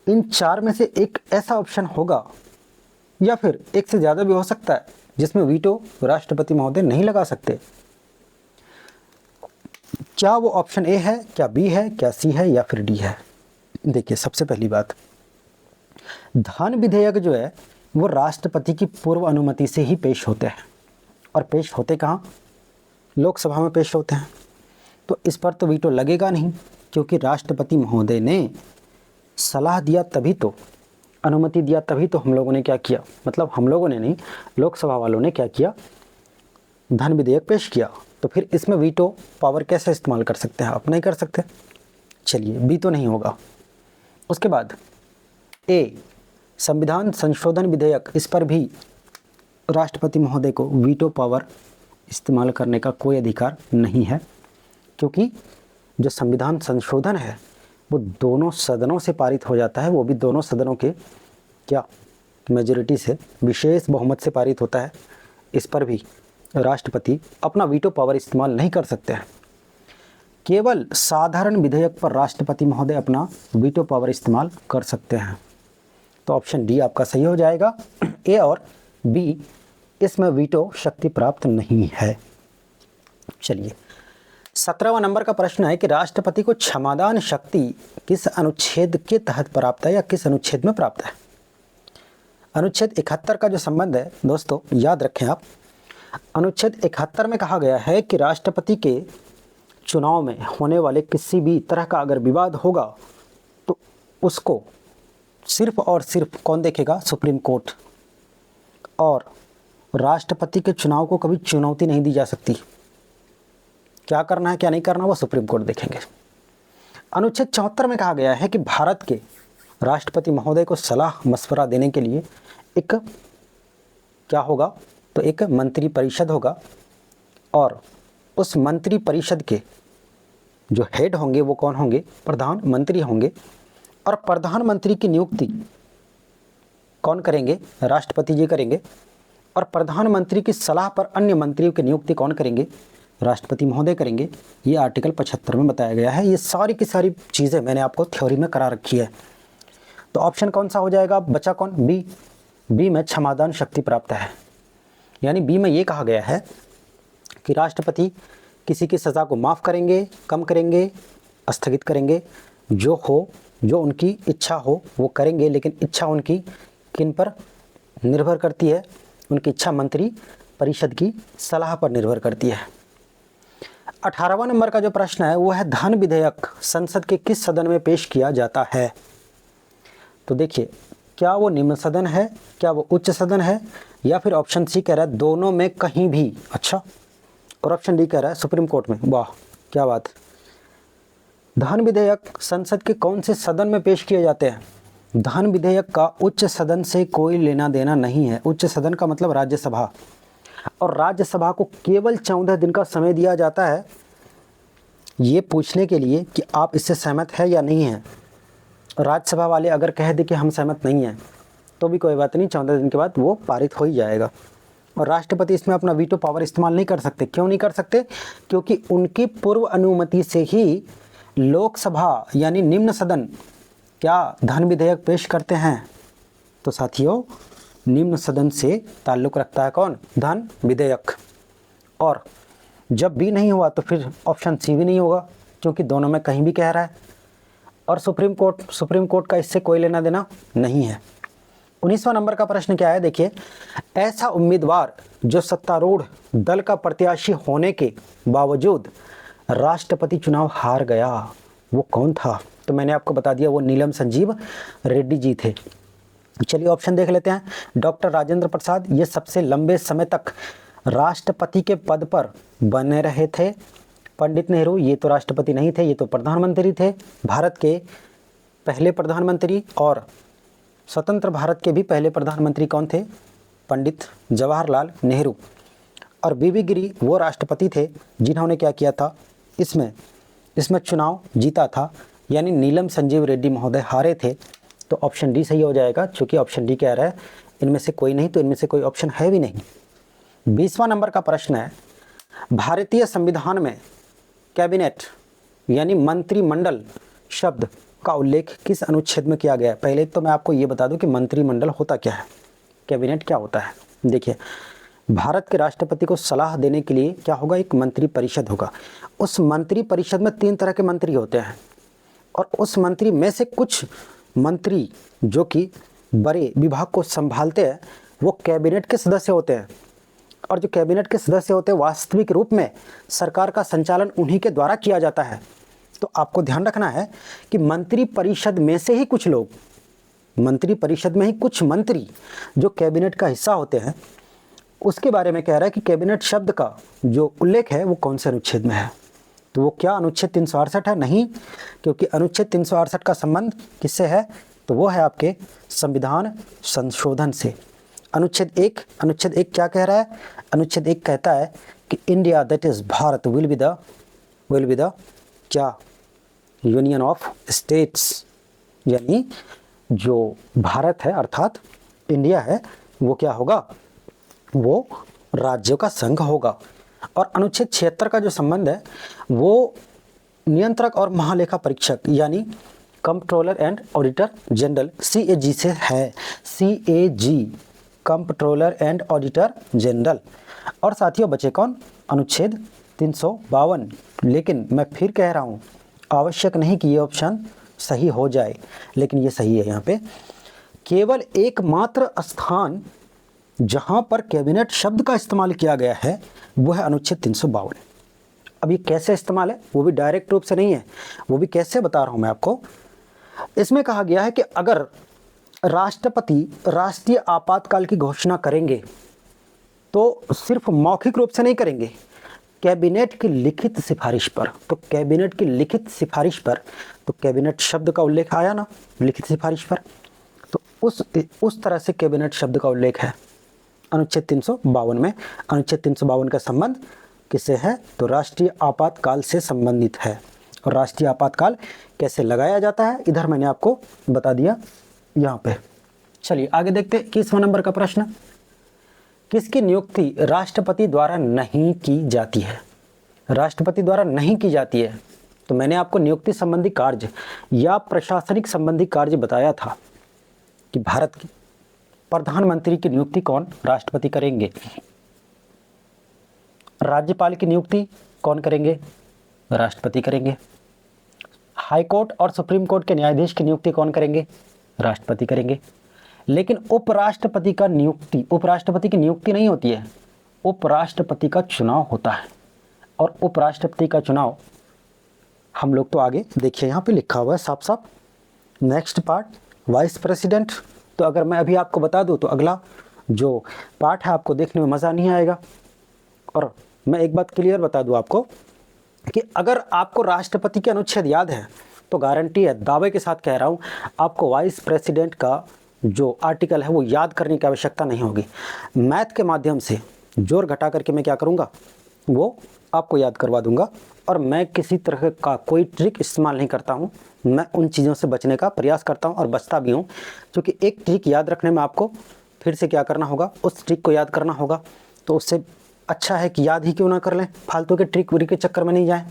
इन चार में से एक ऐसा ऑप्शन होगा या फिर एक से ज़्यादा भी हो सकता है जिसमें वीटो राष्ट्रपति महोदय नहीं लगा सकते। क्या वो ऑप्शन ए है, क्या बी है, क्या सी है, या फिर डी है। देखिए, सबसे पहली बात, धन विधेयक जो है वो राष्ट्रपति की पूर्व अनुमति से ही पेश होते हैं। और पेश होते कहाँ, लोकसभा में पेश होते हैं। तो इस पर तो वीटो लगेगा नहीं, क्योंकि राष्ट्रपति महोदय ने सलाह दिया तभी तो, अनुमति दिया तभी तो हम लोगों ने क्या किया, मतलब हम लोगों ने नहीं, लोकसभा वालों ने क्या किया, धन विधेयक पेश किया। तो फिर इसमें वीटो पावर कैसे इस्तेमाल कर सकते हैं, आप नहीं कर सकते। चलिए, बी तो नहीं होगा। उसके बाद ए संविधान संशोधन विधेयक, इस पर भी राष्ट्रपति महोदय को वीटो पावर इस्तेमाल करने का कोई अधिकार नहीं है, क्योंकि जो संविधान संशोधन है वो दोनों सदनों से पारित हो जाता है, वो भी दोनों सदनों के क्या मेजॉरिटी से, विशेष बहुमत से पारित होता है। इस पर भी राष्ट्रपति अपना वीटो पावर इस्तेमाल नहीं कर सकते हैं। केवल साधारण विधेयक पर राष्ट्रपति महोदय अपना वीटो पावर इस्तेमाल कर सकते हैं। तो ऑप्शन डी आपका सही हो जाएगा। ए और बी इसमें वीटो शक्ति प्राप्त नहीं है। चलिए 17वां नंबर का प्रश्न है कि राष्ट्रपति को क्षमादान शक्ति किस अनुच्छेद के तहत प्राप्त है या किस अनुच्छेद में प्राप्त है। अनुच्छेद 71 का जो संबंध है दोस्तों याद रखें आप, अनुच्छेद 71 में कहा गया है कि राष्ट्रपति के चुनाव में होने वाले किसी भी तरह का अगर विवाद होगा तो उसको सिर्फ और सिर्फ कौन देखेगा, सुप्रीम कोर्ट। और राष्ट्रपति के चुनाव को कभी चुनौती नहीं दी जा सकती, क्या करना है क्या नहीं करना वो सुप्रीम कोर्ट देखेंगे। अनुच्छेद 74 में कहा गया है कि भारत के राष्ट्रपति महोदय को सलाह मशवरा देने के लिए एक क्या होगा, तो एक मंत्री परिषद होगा और उस मंत्री परिषद के जो हेड होंगे वो कौन होंगे, प्रधानमंत्री होंगे। और प्रधानमंत्री की नियुक्ति कौन करेंगे, राष्ट्रपति जी करेंगे। और प्रधानमंत्री की सलाह पर अन्य मंत्रियों की नियुक्ति कौन करेंगे, राष्ट्रपति महोदय करेंगे। ये आर्टिकल 75 में बताया गया है। ये सारी की सारी चीज़ें मैंने आपको थ्योरी में करा रखी है। तो ऑप्शन कौन सा हो जाएगा, बचा कौन, बी। बी में क्षमादान शक्ति प्राप्त है, यानी बी में ये कहा गया है कि राष्ट्रपति किसी की सज़ा को माफ़ करेंगे, कम करेंगे, स्थगित करेंगे, जो हो, जो उनकी इच्छा हो वो करेंगे। लेकिन इच्छा उनकी किन पर निर्भर करती है, उनकी इच्छा मंत्री परिषद की सलाह पर निर्भर करती है। 18वां नंबर का जो प्रश्न है वो है धन विधेयक संसद के किस सदन में पेश किया जाता है। तो देखिए, क्या वो निम्न सदन है, क्या वो उच्च सदन है, या फिर ऑप्शन सी कह रहा है दोनों में कहीं भी। अच्छा, और ऑप्शन डी कह रहा है सुप्रीम कोर्ट में। वाह क्या बात। धन विधेयक संसद के कौन से सदन में पेश किए जाते हैं। धन विधेयक का उच्च सदन से कोई लेना देना नहीं है। उच्च सदन का मतलब राज्यसभा, और राज्यसभा को केवल 14 दिन का समय दिया जाता है ये पूछने के लिए कि आप इससे सहमत है या नहीं है। राज्यसभा वाले अगर कह दे कि हम सहमत नहीं हैं तो भी कोई बात नहीं, 14 दिन के बाद वो पारित हो ही जाएगा। और राष्ट्रपति इसमें अपना वीटो पावर इस्तेमाल नहीं कर सकते। क्यों नहीं कर सकते, क्योंकि उनकी पूर्व अनुमति से ही लोकसभा यानी निम्न सदन क्या धन विधेयक पेश करते हैं। तो साथियों, निम्न सदन से ताल्लुक़ रखता है कौन, धन विधेयक। और जब भी नहीं हुआ तो फिर ऑप्शन सी भी नहीं होगा, क्योंकि दोनों में कहीं भी कह रहा है। और सुप्रीम कोर्ट का इससे कोई लेना देना नहीं है। 19वां नंबर का प्रश्न क्या है, देखिए, ऐसा उम्मीदवार जो सत्तारूढ़ दल का प्रत्याशी होने के बावजूद राष्ट्रपति चुनाव हार गया, वो कौन था। तो मैंने आपको बता दिया, वो नीलम संजीव रेड्डी जी थे। चलिए ऑप्शन देख लेते हैं। डॉक्टर राजेंद्र प्रसाद, ये सबसे लंबे समय तक राष्ट्रपति के पद पर बने रहे थे। पंडित नेहरू, ये तो राष्ट्रपति नहीं थे, ये तो प्रधानमंत्री थे, भारत के पहले प्रधानमंत्री। और स्वतंत्र भारत के भी पहले प्रधानमंत्री कौन थे, पंडित जवाहरलाल नेहरू। और बीबी गिरी वो राष्ट्रपति थे जिन्होंने क्या किया था, इसमें चुनाव जीता था, यानी नीलम संजीव रेड्डी महोदय हारे थे। तो ऑप्शन डी सही हो जाएगा, क्योंकि ऑप्शन डी कह रहा है इनमें से कोई नहीं, तो इनमें से कोई ऑप्शन है भी नहीं। 20वां नंबर का प्रश्न है, भारतीय संविधान में कैबिनेट यानी मंत्रिमंडल शब्द का उल्लेख किस अनुच्छेद में किया गया है। पहले तो मैं आपको ये बता दूं कि मंत्रिमंडल होता क्या है, कैबिनेट क्या होता है। देखिए, भारत के राष्ट्रपति को सलाह देने के लिए क्या होगा, एक मंत्री परिषद होगा। उस मंत्री परिषद में 3 तरह के मंत्री होते हैं, और उस मंत्री में से कुछ मंत्री जो कि बड़े विभाग को संभालते हैं वो कैबिनेट के सदस्य होते हैं। और जो कैबिनेट के सदस्य होते हैं वास्तविक रूप में सरकार का संचालन उन्हीं के द्वारा किया जाता है। तो आपको ध्यान रखना है कि मंत्री परिषद में से ही कुछ लोग, मंत्री परिषद में ही कुछ मंत्री जो कैबिनेट का हिस्सा होते हैं, उसके बारे में कह रहा है कि कैबिनेट शब्द का जो उल्लेख है वो कौन से अनुच्छेद में है। तो वो क्या अनुच्छेद 368 है, नहीं, क्योंकि अनुच्छेद 368 का संबंध किससे है, तो वो है आपके संविधान संशोधन से। अनुच्छेद एक क्या कह रहा है, अनुच्छेद 1 कहता है कि India that is Bharat will be the क्या, यूनियन ऑफ स्टेट्स, यानी जो भारत है अर्थात इंडिया है वो क्या होगा, वो राज्यों का संघ होगा। और अनुच्छेद 76 का जो संबंध है वो नियंत्रक और महालेखा परीक्षक यानी controller and auditor general CAG से है। CAG comptroller and auditor general. और साथियों बचे कौन, अनुच्छेद 352। लेकिन मैं फिर कह रहा हूँ, आवश्यक नहीं कि ये ऑप्शन सही हो जाए, लेकिन ये सही है। यहाँ पे केवल एकमात्र स्थान जहाँ पर कैबिनेट शब्द का इस्तेमाल किया गया है वो है अनुच्छेद 352। अब ये कैसे इस्तेमाल है, वो भी डायरेक्ट रूप से नहीं है, वो भी कैसे बता रहा हूँ मैं आपको। इसमें कहा गया है कि अगर राष्ट्रपति राष्ट्रीय आपातकाल की घोषणा करेंगे तो सिर्फ मौखिक रूप से नहीं करेंगे, कैबिनेट की लिखित सिफारिश पर। तो कैबिनेट की लिखित सिफारिश पर, तो कैबिनेट शब्द का उल्लेख आया ना लिखित सिफारिश पर, तो उस तरह से कैबिनेट शब्द का उल्लेख है अनुच्छेद 352 में। अनुच्छेद 352 का संबंध किससे है, तो राष्ट्रीय आपातकाल से संबंधित है। और राष्ट्रीय आपातकाल कैसे लगाया जाता है इधर मैंने आपको बता दिया यहाँ पे। चलिए आगे देखते हैं 21वां नंबर का प्रश्न। किसकी नियुक्ति राष्ट्रपति द्वारा नहीं की जाती है, राष्ट्रपति द्वारा नहीं की जाती है। तो मैंने आपको नियुक्ति संबंधी कार्य या प्रशासनिक संबंधी कार्य बताया था कि भारत की प्रधानमंत्री की नियुक्ति कौन, राष्ट्रपति करेंगे। राज्यपाल की नियुक्ति कौन करेंगे, राष्ट्रपति करेंगे। हाई कोर्ट और सुप्रीम कोर्ट के न्यायाधीश की नियुक्ति कौन करेंगे, राष्ट्रपति करेंगे। लेकिन उपराष्ट्रपति का नियुक्ति, उपराष्ट्रपति की नियुक्ति नहीं होती है, उपराष्ट्रपति का चुनाव होता है। और उपराष्ट्रपति का चुनाव हम लोग तो आगे देखिए यहाँ पे लिखा हुआ है साफ साफ, नेक्स्ट पार्ट वाइस प्रेसिडेंट। तो अगर मैं अभी आपको बता दूं तो अगला जो पार्ट है आपको देखने में मज़ा नहीं आएगा। और मैं एक बात क्लियर बता दूं आपको कि अगर आपको राष्ट्रपति के अनुच्छेद याद है तो गारंटी है, दावे के साथ कह रहा हूँ, आपको वाइस प्रेसिडेंट का जो आर्टिकल है वो याद करने की आवश्यकता नहीं होगी। मैथ के माध्यम से जोड़ घटा करके मैं क्या करूँगा, वो आपको याद करवा दूंगा। और मैं किसी तरह का कोई ट्रिक इस्तेमाल नहीं करता हूँ, मैं उन चीज़ों से बचने का प्रयास करता हूँ और बचता भी हूँ। क्योंकि एक ट्रिक याद रखने में आपको फिर से क्या करना होगा, उस ट्रिक को याद करना होगा। तो उससे अच्छा है कि याद ही क्यों ना कर लें, फालतू के ट्रिक वरी के चक्कर में नहीं जाएं।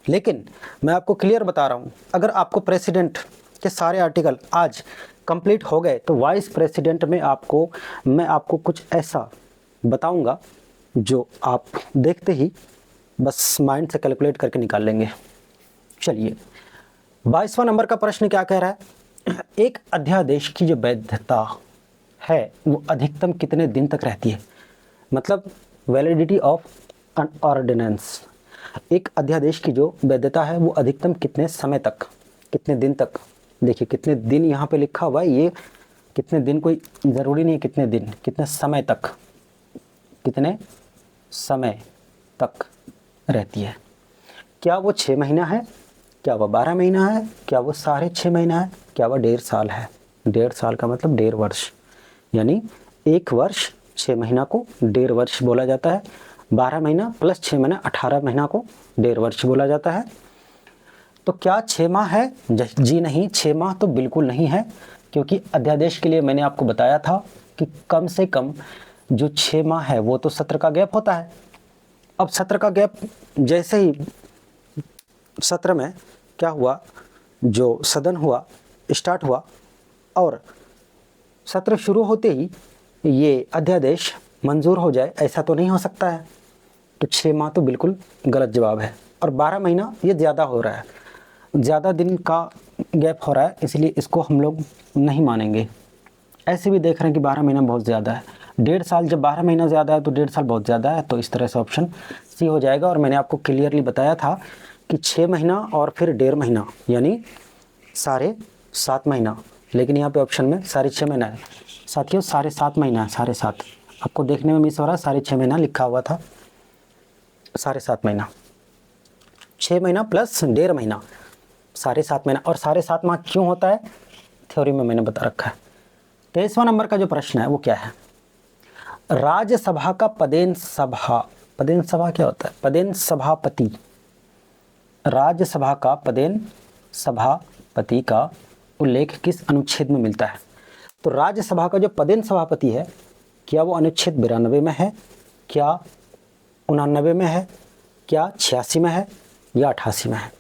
लेकिन मैं आपको क्लियर बता रहा हूँ, अगर आपको प्रेसिडेंट के सारे आर्टिकल आज कंप्लीट हो गए तो वाइस प्रेसिडेंट में मैं आपको कुछ ऐसा बताऊंगा जो आप देखते ही बस माइंड से कैलकुलेट करके निकाल लेंगे। चलिए 22वां नंबर का प्रश्न क्या कह रहा है, एक अध्यादेश की जो वैधता है वो अधिकतम कितने दिन तक रहती है, मतलब वैलिडिटी ऑफ एन ऑर्डिनेंस। एक अध्यादेश की जो वैधता है वो अधिकतम कितने समय तक, कितने दिन तक। देखिए कितने दिन यहाँ पे लिखा हुआ है, ये कितने दिन कोई ज़रूरी नहीं है, कितने दिन, कितने समय तक, कितने समय तक रहती है। क्या वो 6 महीना है, क्या वो 12 महीना है, क्या वो 6.5 महीना है, क्या वो 1.5 साल है। 1.5 साल का मतलब 1.5 वर्ष, यानी 1 वर्ष 6 महीना को 1.5 वर्ष बोला जाता है। 12 महीना प्लस 6 महीना 18 महीना को 1.5 वर्ष बोला जाता है। तो क्या 6 माह है, जी नहीं, 6 माह तो बिल्कुल नहीं है। क्योंकि अध्यादेश के लिए मैंने आपको बताया था कि कम से कम जो 6 माह है वो तो सत्र का गैप होता है। अब सत्र का गैप जैसे ही सत्र में क्या हुआ, जो सदन हुआ स्टार्ट हुआ और सत्र शुरू होते ही ये अध्यादेश मंजूर हो जाए, ऐसा तो नहीं हो सकता है। तो 6 माह तो बिल्कुल गलत जवाब है। और 12 महीना ये ज़्यादा हो रहा है, ज़्यादा दिन का गैप हो रहा है, इसलिए इसको हम लोग नहीं मानेंगे। ऐसे भी देख रहे हैं कि 12 महीना बहुत ज़्यादा है। 1.5 साल, जब 12 महीना ज़्यादा है तो 1.5 साल बहुत ज़्यादा है। तो इस तरह से ऑप्शन सी हो जाएगा। और मैंने आपको क्लियरली बताया था कि 6 महीना और फिर 1.5 महीना यानी 7.5 महीना, लेकिन यहाँ पे ऑप्शन में 6.5 महीना है। साथियों 7.5 महीना है, 7.5 आपको देखने में मिस हो रहा है, 6.5 महीना लिखा हुआ था, 7.5 महीना, 6 महीना प्लस 1.5 महीना, 7.5 महीना। और 7.5 माह क्यों होता है, थ्योरी में मैंने बता रखा है। 23वां नंबर का जो प्रश्न है वो क्या है, राज्यसभा का पदेन सभा क्या होता है, पदेन सभापति। राज्यसभा का पदेन सभापति का उल्लेख किस अनुच्छेद में मिलता है। तो राज्यसभा का जो पदेन सभापति है, क्या वो अनुच्छेद 92 में है, क्या 89 में है, क्या 86 में है, या 88 में है।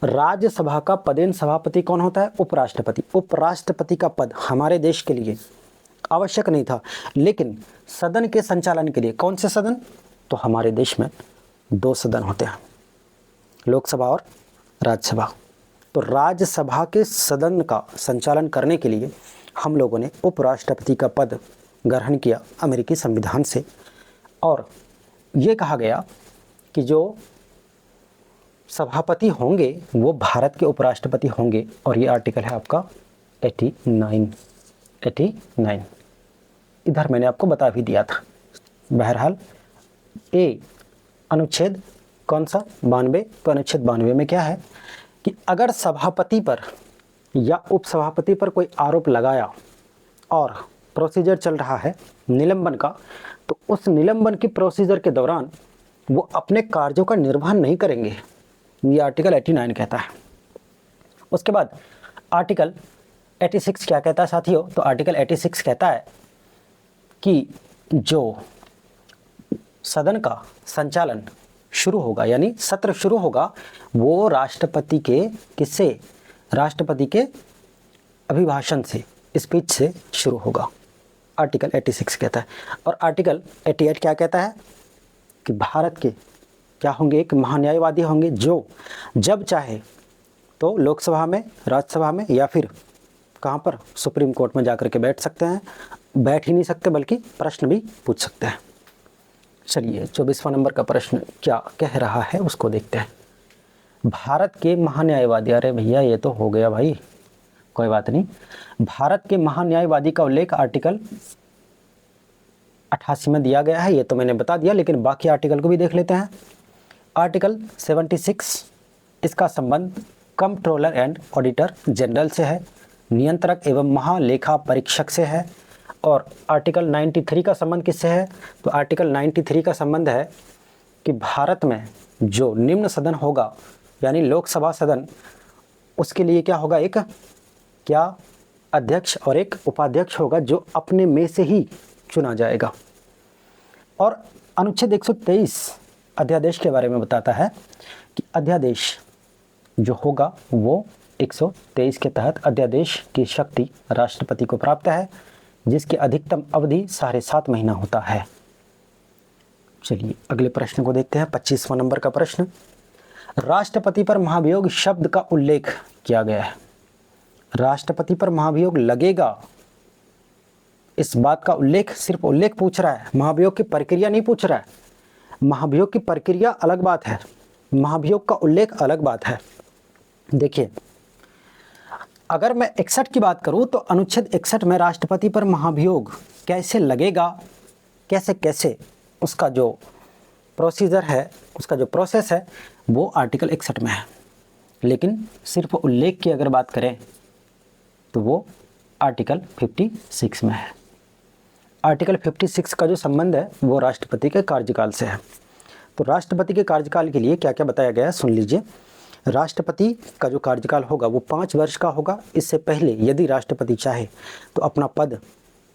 राज्यसभा का पदेन सभापति कौन होता है, उपराष्ट्रपति। उपराष्ट्रपति का पद हमारे देश के लिए आवश्यक नहीं था। लेकिन सदन के संचालन के लिए कौन से सदन, तो हमारे देश में 2 सदन होते हैं, लोकसभा और राज्यसभा। तो राज्यसभा के सदन का संचालन करने के लिए हम लोगों ने उपराष्ट्रपति का पद ग्रहण किया अमेरिकी संविधान से, और ये कहा गया कि जो सभापति होंगे वो भारत के उपराष्ट्रपति होंगे, और ये आर्टिकल है आपका 89। इधर मैंने आपको बता भी दिया था। बहरहाल ए अनुच्छेद कौन सा 92, तो अनुच्छेद 92 में क्या है कि अगर सभापति पर या उपसभापति पर कोई आरोप लगाया और प्रोसीजर चल रहा है निलंबन का, तो उस निलंबन की प्रोसीजर के दौरान वो अपने कार्यों का निर्वहन नहीं करेंगे, ये आर्टिकल 89 कहता है। उसके बाद आर्टिकल 86 क्या कहता है साथियों, तो आर्टिकल 86 कहता है कि जो सदन का संचालन शुरू होगा, यानी सत्र शुरू होगा, वो राष्ट्रपति के किससे, राष्ट्रपति के अभिभाषण से, स्पीच से शुरू होगा, आर्टिकल 86 कहता है। और आर्टिकल 88 क्या कहता है कि भारत के क्या होंगे, एक महान्यायवादी होंगे जो जब चाहे तो लोकसभा में, राज्यसभा में, या फिर कहाँ पर, सुप्रीम कोर्ट में जाकर के बैठ सकते हैं, बैठ ही नहीं सकते बल्कि प्रश्न भी पूछ सकते हैं। चलिए 24वां नंबर का प्रश्न क्या कह रहा है उसको देखते हैं। भारत के महान्यायवादी, अरे भैया ये तो हो गया भाई, कोई बात नहीं। भारत के महान्यायवादी का उल्लेख आर्टिकल 88 में दिया गया है, ये तो मैंने बता दिया, लेकिन बाकी आर्टिकल को भी देख लेते हैं। आर्टिकल 76, इसका संबंध कंट्रोलर एंड ऑडिटर जनरल से है, नियंत्रक एवं महालेखा परीक्षक से है। और आर्टिकल 93 का संबंध किससे है, तो आर्टिकल 93 का संबंध है कि भारत में जो निम्न सदन होगा, यानी लोकसभा सदन, उसके लिए क्या होगा, एक क्या अध्यक्ष और एक उपाध्यक्ष होगा जो अपने में से ही चुना जाएगा। और अनुच्छेद 123 अध्यादेश के बारे में बताता है कि अध्यादेश जो होगा वो 123 के तहत अध्यादेश की शक्ति राष्ट्रपति को प्राप्त है, जिसकी अधिकतम अवधि 7.5 महीना होता है। चलिए अगले प्रश्न को देखते हैं, 25वां नंबर का प्रश्न। राष्ट्रपति पर महाभियोग शब्द का उल्लेख किया गया है। राष्ट्रपति पर महाभियोग लगेगा, इस बात का उल्लेख, सिर्फ उल्लेख पूछ रहा है, महाभियोग की प्रक्रिया नहीं पूछ रहा है। महाभियोग की प्रक्रिया अलग बात है, महाभियोग का उल्लेख अलग बात है। देखिए अगर मैं 61 की बात करूं तो अनुच्छेद 61 में राष्ट्रपति पर महाभियोग कैसे लगेगा, कैसे कैसे उसका जो प्रोसीजर है, उसका जो प्रोसेस है, वो आर्टिकल 61 में है। लेकिन सिर्फ उल्लेख की अगर बात करें तो वो आर्टिकल 56 में है। आर्टिकल 56 का जो संबंध है वो राष्ट्रपति के कार्यकाल से है। तो राष्ट्रपति के कार्यकाल के लिए क्या क्या बताया गया है सुन लीजिए। राष्ट्रपति का जो कार्यकाल होगा वो 5 वर्ष का होगा। इससे पहले यदि राष्ट्रपति चाहे तो अपना पद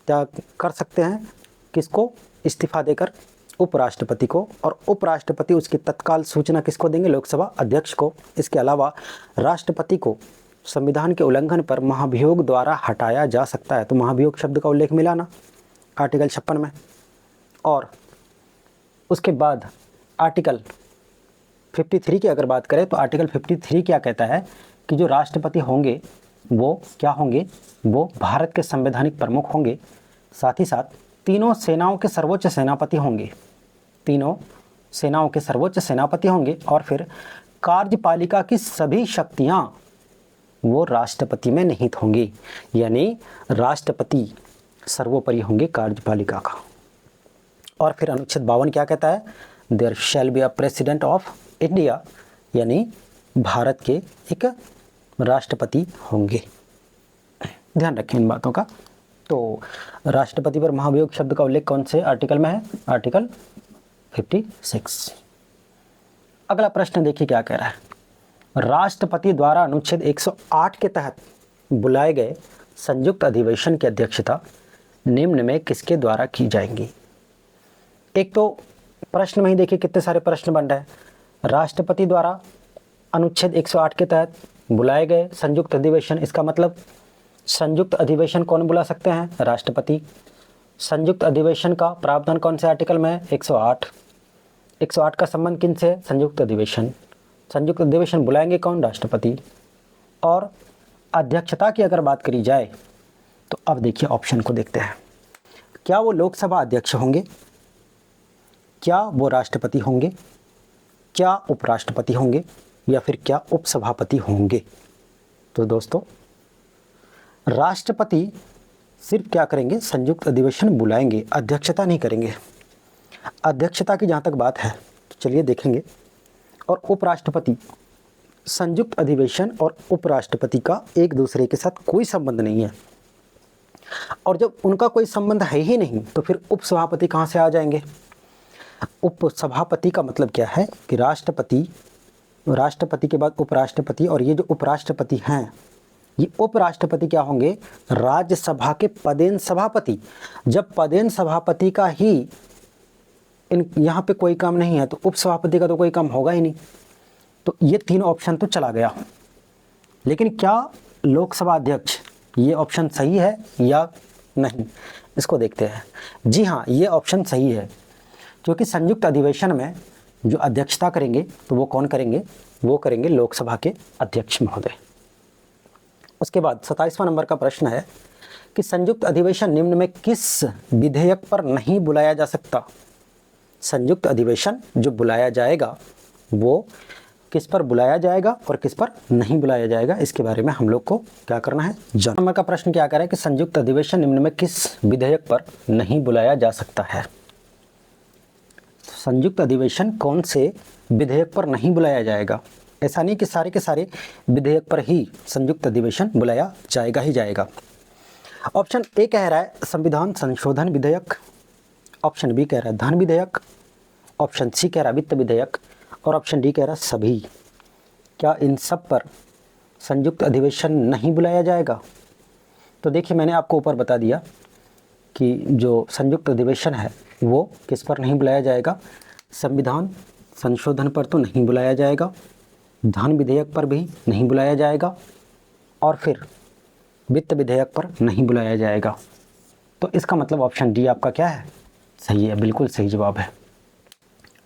त्याग कर सकते हैं, किसको, इस्तीफा देकर उपराष्ट्रपति को, और उपराष्ट्रपति उसकी तत्काल सूचना किसको देंगे, लोकसभा अध्यक्ष को। इसके अलावा राष्ट्रपति को संविधान के उल्लंघन पर महाभियोग द्वारा हटाया जा सकता है। तो महाभियोग शब्द का उल्लेख मिला ना आर्टिकल 56 में। और उसके बाद आर्टिकल 53 की अगर बात करें तो आर्टिकल 53 क्या कहता है कि जो राष्ट्रपति होंगे वो क्या होंगे, वो भारत के संवैधानिक प्रमुख होंगे, साथ ही साथ तीनों सेनाओं के सर्वोच्च सेनापति होंगे, तीनों सेनाओं के सर्वोच्च सेनापति होंगे। और फिर कार्यपालिका की सभी शक्तियां वो राष्ट्रपति में निहित होंगी, यानी राष्ट्रपति सर्वोपरि होंगे कार्यपालिका का। और फिर अनुच्छेद 52 क्या कहता है, there shall be a president of India, यानी भारत के एक राष्ट्रपति होंगे। ध्यान रखें इन बातों का। तो राष्ट्रपति पर महाभियोग शब्द का उल्लेख कौन से आर्टिकल में है, आर्टिकल 56। अगला प्रश्न देखिए क्या कह रहा है। राष्ट्रपति द्वारा अनुच्छेद 108 के तहत बुलाए गए संयुक्त अधिवेशन की अध्यक्षता निम्न में किसके द्वारा की जाएगी। एक तो प्रश्न में ही देखिए कितने सारे प्रश्न बन रहे हैं। राष्ट्रपति द्वारा अनुच्छेद 108 के तहत बुलाए गए संयुक्त अधिवेशन, इसका मतलब संयुक्त अधिवेशन कौन बुला सकते हैं? राष्ट्रपति। संयुक्त अधिवेशन का प्रावधान कौन से आर्टिकल में है? 108। 108 का संबंध किन से? संयुक्त अधिवेशन। संयुक्त अधिवेशन बुलाएंगे कौन? राष्ट्रपति। और अध्यक्षता की अगर बात करी जाए तो अब देखिए ऑप्शन को देखते हैं। क्या वो लोकसभा अध्यक्ष होंगे? क्या वो राष्ट्रपति होंगे? क्या उपराष्ट्रपति होंगे? या फिर क्या उपसभापति होंगे? तो दोस्तों, राष्ट्रपति सिर्फ क्या करेंगे? संयुक्त अधिवेशन बुलाएंगे, अध्यक्षता नहीं करेंगे। अध्यक्षता की जहाँ तक बात है तो चलिए देखेंगे। और उपराष्ट्रपति, संयुक्त अधिवेशन और उपराष्ट्रपति का एक दूसरे के साथ कोई संबंध नहीं है। और जब उनका कोई संबंध है ही नहीं तो फिर उपसभापति कहाँ से आ जाएंगे? उपसभापति का मतलब क्या है कि राष्ट्रपति, राष्ट्रपति के बाद उपराष्ट्रपति, और ये जो उपराष्ट्रपति हैं ये उपराष्ट्रपति क्या होंगे? राज्यसभा के पदेन सभापति। जब पदेन सभापति का ही इन यहाँ पे कोई काम नहीं है तो उपसभापति का तो कोई काम होगा ही नहीं। तो ये तीन ऑप्शन तो चला गया। लेकिन क्या लोकसभा अध्यक्ष, ये ऑप्शन सही है या नहीं, इसको देखते हैं। जी हाँ, ये ऑप्शन सही है, क्योंकि संयुक्त अधिवेशन में जो अध्यक्षता करेंगे तो वो कौन करेंगे? वो करेंगे लोकसभा के अध्यक्ष महोदय। उसके बाद 27वां नंबर का प्रश्न है कि संयुक्त अधिवेशन निम्न में किस विधेयक पर नहीं बुलाया जा सकता? संयुक्त अधिवेशन जो बुलाया जाएगा वो किस पर बुलाया जाएगा और किस पर नहीं बुलाया जाएगा, इसके बारे में हम लोग को क्या करना है? नंबर का प्रश्न क्या कह रहा है कि संयुक्त अधिवेशन निम्न में किस विधेयक पर नहीं बुलाया जा सकता है? संयुक्त अधिवेशन कौन से विधेयक पर नहीं बुलाया जाएगा? ऐसा नहीं कि सारे के सारे विधेयक पर ही संयुक्त अधिवेशन बुलाया जाएगा ही जाएगा। ऑप्शन ए कह रहा है संविधान संशोधन विधेयक, ऑप्शन बी कह रहा है धन विधेयक, ऑप्शन सी कह रहा है वित्त विधेयक, और ऑप्शन डी कह रहा है सभी। क्या इन सब पर संयुक्त अधिवेशन नहीं बुलाया जाएगा? तो देखिए, मैंने आपको ऊपर बता दिया कि जो संयुक्त अधिवेशन है वो किस पर नहीं बुलाया जाएगा? संविधान संशोधन पर तो नहीं बुलाया जाएगा, धन विधेयक पर भी नहीं बुलाया जाएगा, और फिर वित्त विधेयक पर नहीं बुलाया जाएगा। तो इसका मतलब ऑप्शन डी आपका क्या है? सही है, बिल्कुल सही जवाब है।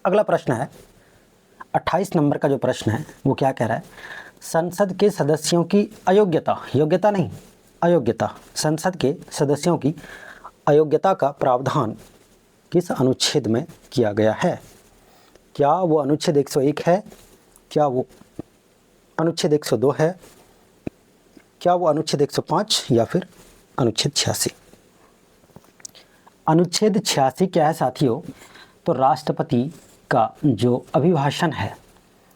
अगला प्रश्न है 28 नंबर का जो प्रश्न है वो क्या कह रहा है? संसद के सदस्यों की अयोग्यता, योग्यता नहीं अयोग्यता, संसद के सदस्यों की अयोग्यता का प्रावधान किस अनुच्छेद में किया गया है? क्या वो अनुच्छेद 101 है? क्या वो अनुच्छेद 102 है? क्या वो अनुच्छेद 105 या फिर अनुच्छेद 86? अनुच्छेद 86 क्या है साथियों? तो राष्ट्रपति का जो अभिभाषण है,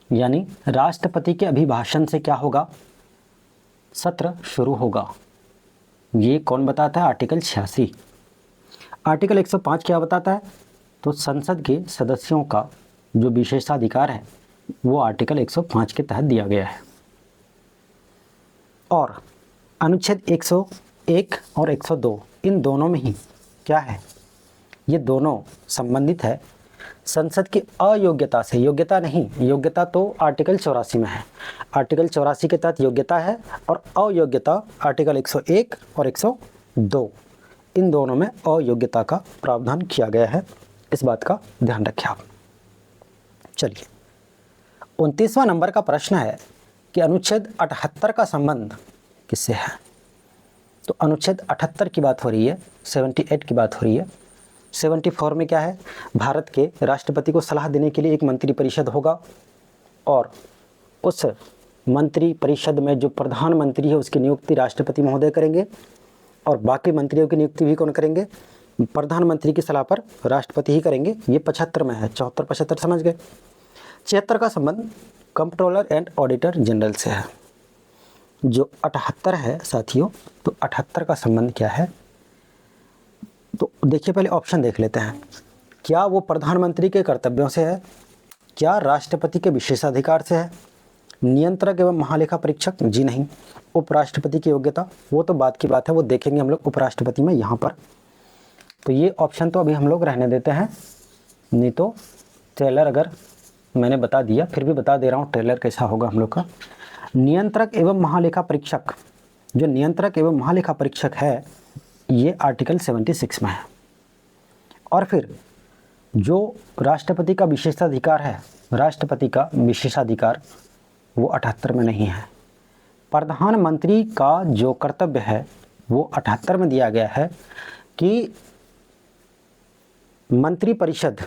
यानी राष्ट्रपति के अभिभाषण से क्या होगा? सत्र शुरू होगा। ये कौन बताता है? आर्टिकल 86। आर्टिकल 105 क्या बताता है? तो संसद के सदस्यों का जो विशेषाधिकार है वो आर्टिकल 105 के तहत दिया गया है। और अनुच्छेद 101 और 102 इन दोनों में ही क्या है? ये दोनों संबंधित है संसद की अयोग्यता से। योग्यता नहीं, योग्यता तो आर्टिकल 84 में है। आर्टिकल 84 के तहत योग्यता है, और अयोग्यता आर्टिकल 101 और 102 इन दोनों में अयोग्यता का प्रावधान किया गया है। इस बात का ध्यान रखें आप। चलिए, 29वां नंबर का प्रश्न है कि अनुच्छेद 78 का संबंध किससे है? तो अनुच्छेद 78 की बात हो रही है, 78 की बात हो रही है। 74 में क्या है? भारत के राष्ट्रपति को सलाह देने के लिए एक मंत्री परिषद होगा, और उस मंत्री परिषद में जो प्रधानमंत्री है उसकी नियुक्ति राष्ट्रपति महोदय करेंगे, और बाकी मंत्रियों की नियुक्ति भी कौन करेंगे? प्रधानमंत्री की सलाह पर राष्ट्रपति ही करेंगे। ये 75 में है, 74 75 समझ गए। 76 का संबंध कंट्रोलर एंड ऑडिटर जनरल से है। जो 78 है साथियों, तो 78 का संबंध क्या है? तो देखिए, पहले ऑप्शन देख लेते हैं। क्या वो प्रधानमंत्री के कर्तव्यों से है? क्या राष्ट्रपति के विशेषाधिकार से है? नियंत्रक एवं महालेखा परीक्षक? जी नहीं। उपराष्ट्रपति की योग्यता? वो तो बात की बात है, वो देखेंगे हम लोग उपराष्ट्रपति में यहाँ पर। तो ये ऑप्शन तो अभी हम लोग रहने देते हैं, नहीं तो ट्रेलर अगर मैंने बता दिया, फिर भी बता दे रहा हूँ ट्रेलर कैसा होगा हम लोग का। नियंत्रक एवं महालेखा परीक्षक जो नियंत्रक एवं महालेखा परीक्षक है ये आर्टिकल 76 में है। और फिर जो राष्ट्रपति का विशेषाधिकार है, राष्ट्रपति का विशेषाधिकार वो 78 में नहीं है। प्रधानमंत्री का जो कर्तव्य है वो 78 में दिया गया है कि मंत्रिपरिषद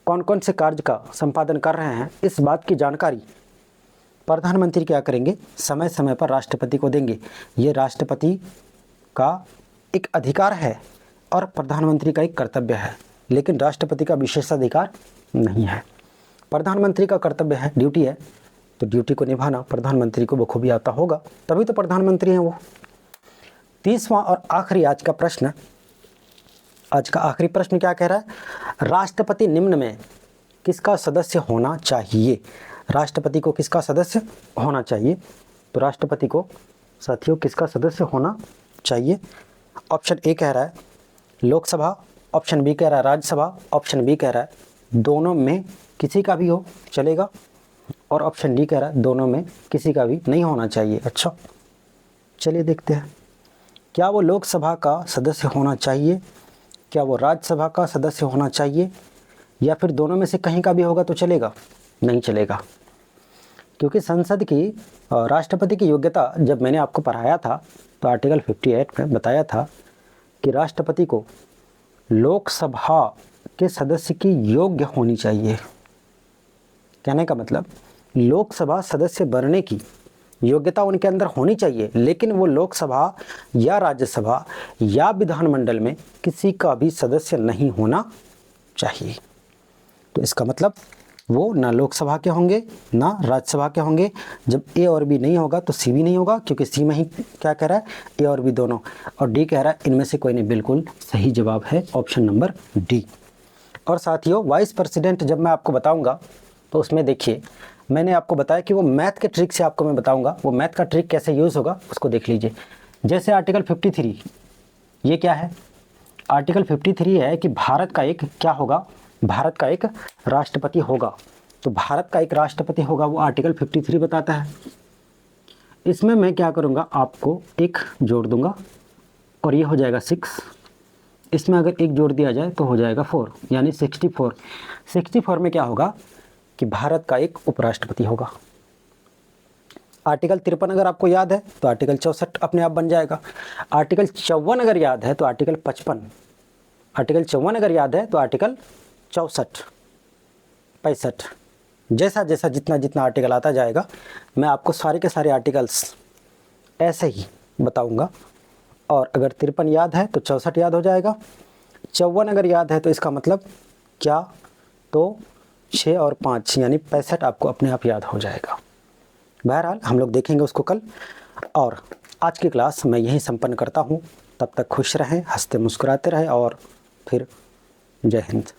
कौन कौन से कार्य का संपादन कर रहे हैं, इस बात की जानकारी प्रधानमंत्री क्या करेंगे, समय समय पर राष्ट्रपति को देंगे। ये राष्ट्रपति का एक अधिकार है और प्रधानमंत्री का एक कर्तव्य है, लेकिन राष्ट्रपति का विशेषाधिकार नहीं है। प्रधानमंत्री का कर्तव्य है, ड्यूटी है, तो ड्यूटी को निभाना प्रधानमंत्री को बखूबी आता होगा, तभी तो प्रधानमंत्री हैं वो। 30वां और आखिरी आज का आखिरी प्रश्न क्या कह रहा है, राष्ट्रपति निम्न में किसका सदस्य होना चाहिए। राष्ट्रपति को किसका सदस्य होना चाहिए, तो राष्ट्रपति को साथियों किसका सदस्य होना चाहिए। ऑप्शन ए कह रहा है लोकसभा, ऑप्शन बी कह रहा है राज्यसभा, ऑप्शन बी कह रहा है दोनों में किसी का भी हो चलेगा, और ऑप्शन डी कह रहा है दोनों में किसी का भी नहीं होना चाहिए। अच्छा चलिए देखते हैं, क्या वो लोकसभा का सदस्य होना चाहिए, क्या वो राज्यसभा का सदस्य होना चाहिए, या फिर दोनों में से कहीं का भी होगा तो चलेगा। नहीं चलेगा, क्योंकि संसद की राष्ट्रपति की योग्यता जब मैंने आपको पढ़ाया था तो आर्टिकल 58 में बताया था कि राष्ट्रपति को लोकसभा के सदस्य की योग्य होनी चाहिए। कहने का मतलब लोकसभा सदस्य बनने की योग्यता उनके अंदर होनी चाहिए, लेकिन वो लोकसभा या राज्यसभा या विधानमंडल में किसी का भी सदस्य नहीं होना चाहिए। तो इसका मतलब वो ना लोकसभा के होंगे ना राज्यसभा के होंगे। जब ए और बी नहीं होगा तो सी भी नहीं होगा, क्योंकि सी में ही क्या कह रहा है, ए और बी दोनों, और डी कह रहा है इनमें से कोई नहीं। बिल्कुल सही जवाब है ऑप्शन नंबर डी। और साथियों वाइस प्रेसिडेंट जब मैं आपको बताऊंगा तो उसमें देखिए मैंने आपको बताया कि वो मैथ के ट्रिक से आपको मैं बताऊंगा, वो मैथ का ट्रिक कैसे यूज़ होगा उसको देख लीजिए। जैसे आर्टिकल 53 ये क्या है, आर्टिकल 53 है कि भारत का एक क्या होगा, भारत का एक राष्ट्रपति होगा। तो भारत का एक राष्ट्रपति होगा वो आर्टिकल 53 बताता है। इसमें मैं क्या करूँगा, आपको एक जोड़ दूंगा और ये हो जाएगा 6। इसमें अगर एक जोड़ दिया जाए तो हो जाएगा 4, यानी 64। 64 में क्या होगा कि भारत का एक उपराष्ट्रपति होगा। आर्टिकल 53 अगर आपको याद है तो आर्टिकल 64 अपने आप बन जाएगा। आर्टिकल 54 अगर याद है तो आर्टिकल 55, आर्टिकल 54 अगर याद है तो आर्टिकल 64, 65, जैसा जैसा जितना जितना आर्टिकल आता जाएगा मैं आपको सारे के सारे आर्टिकल्स ऐसे ही बताऊंगा। और अगर 53 याद है तो 64 याद हो जाएगा, 54 अगर याद है तो इसका मतलब क्या, तो 6 और 5 यानी 65 आपको अपने आप याद हो जाएगा। बहरहाल हम लोग देखेंगे उसको कल। और आज की क्लास मैं यहीं संपन्न करता हूँ। तब तक खुश रहें, हंसते मुस्कुराते रहें, और फिर जय हिंद।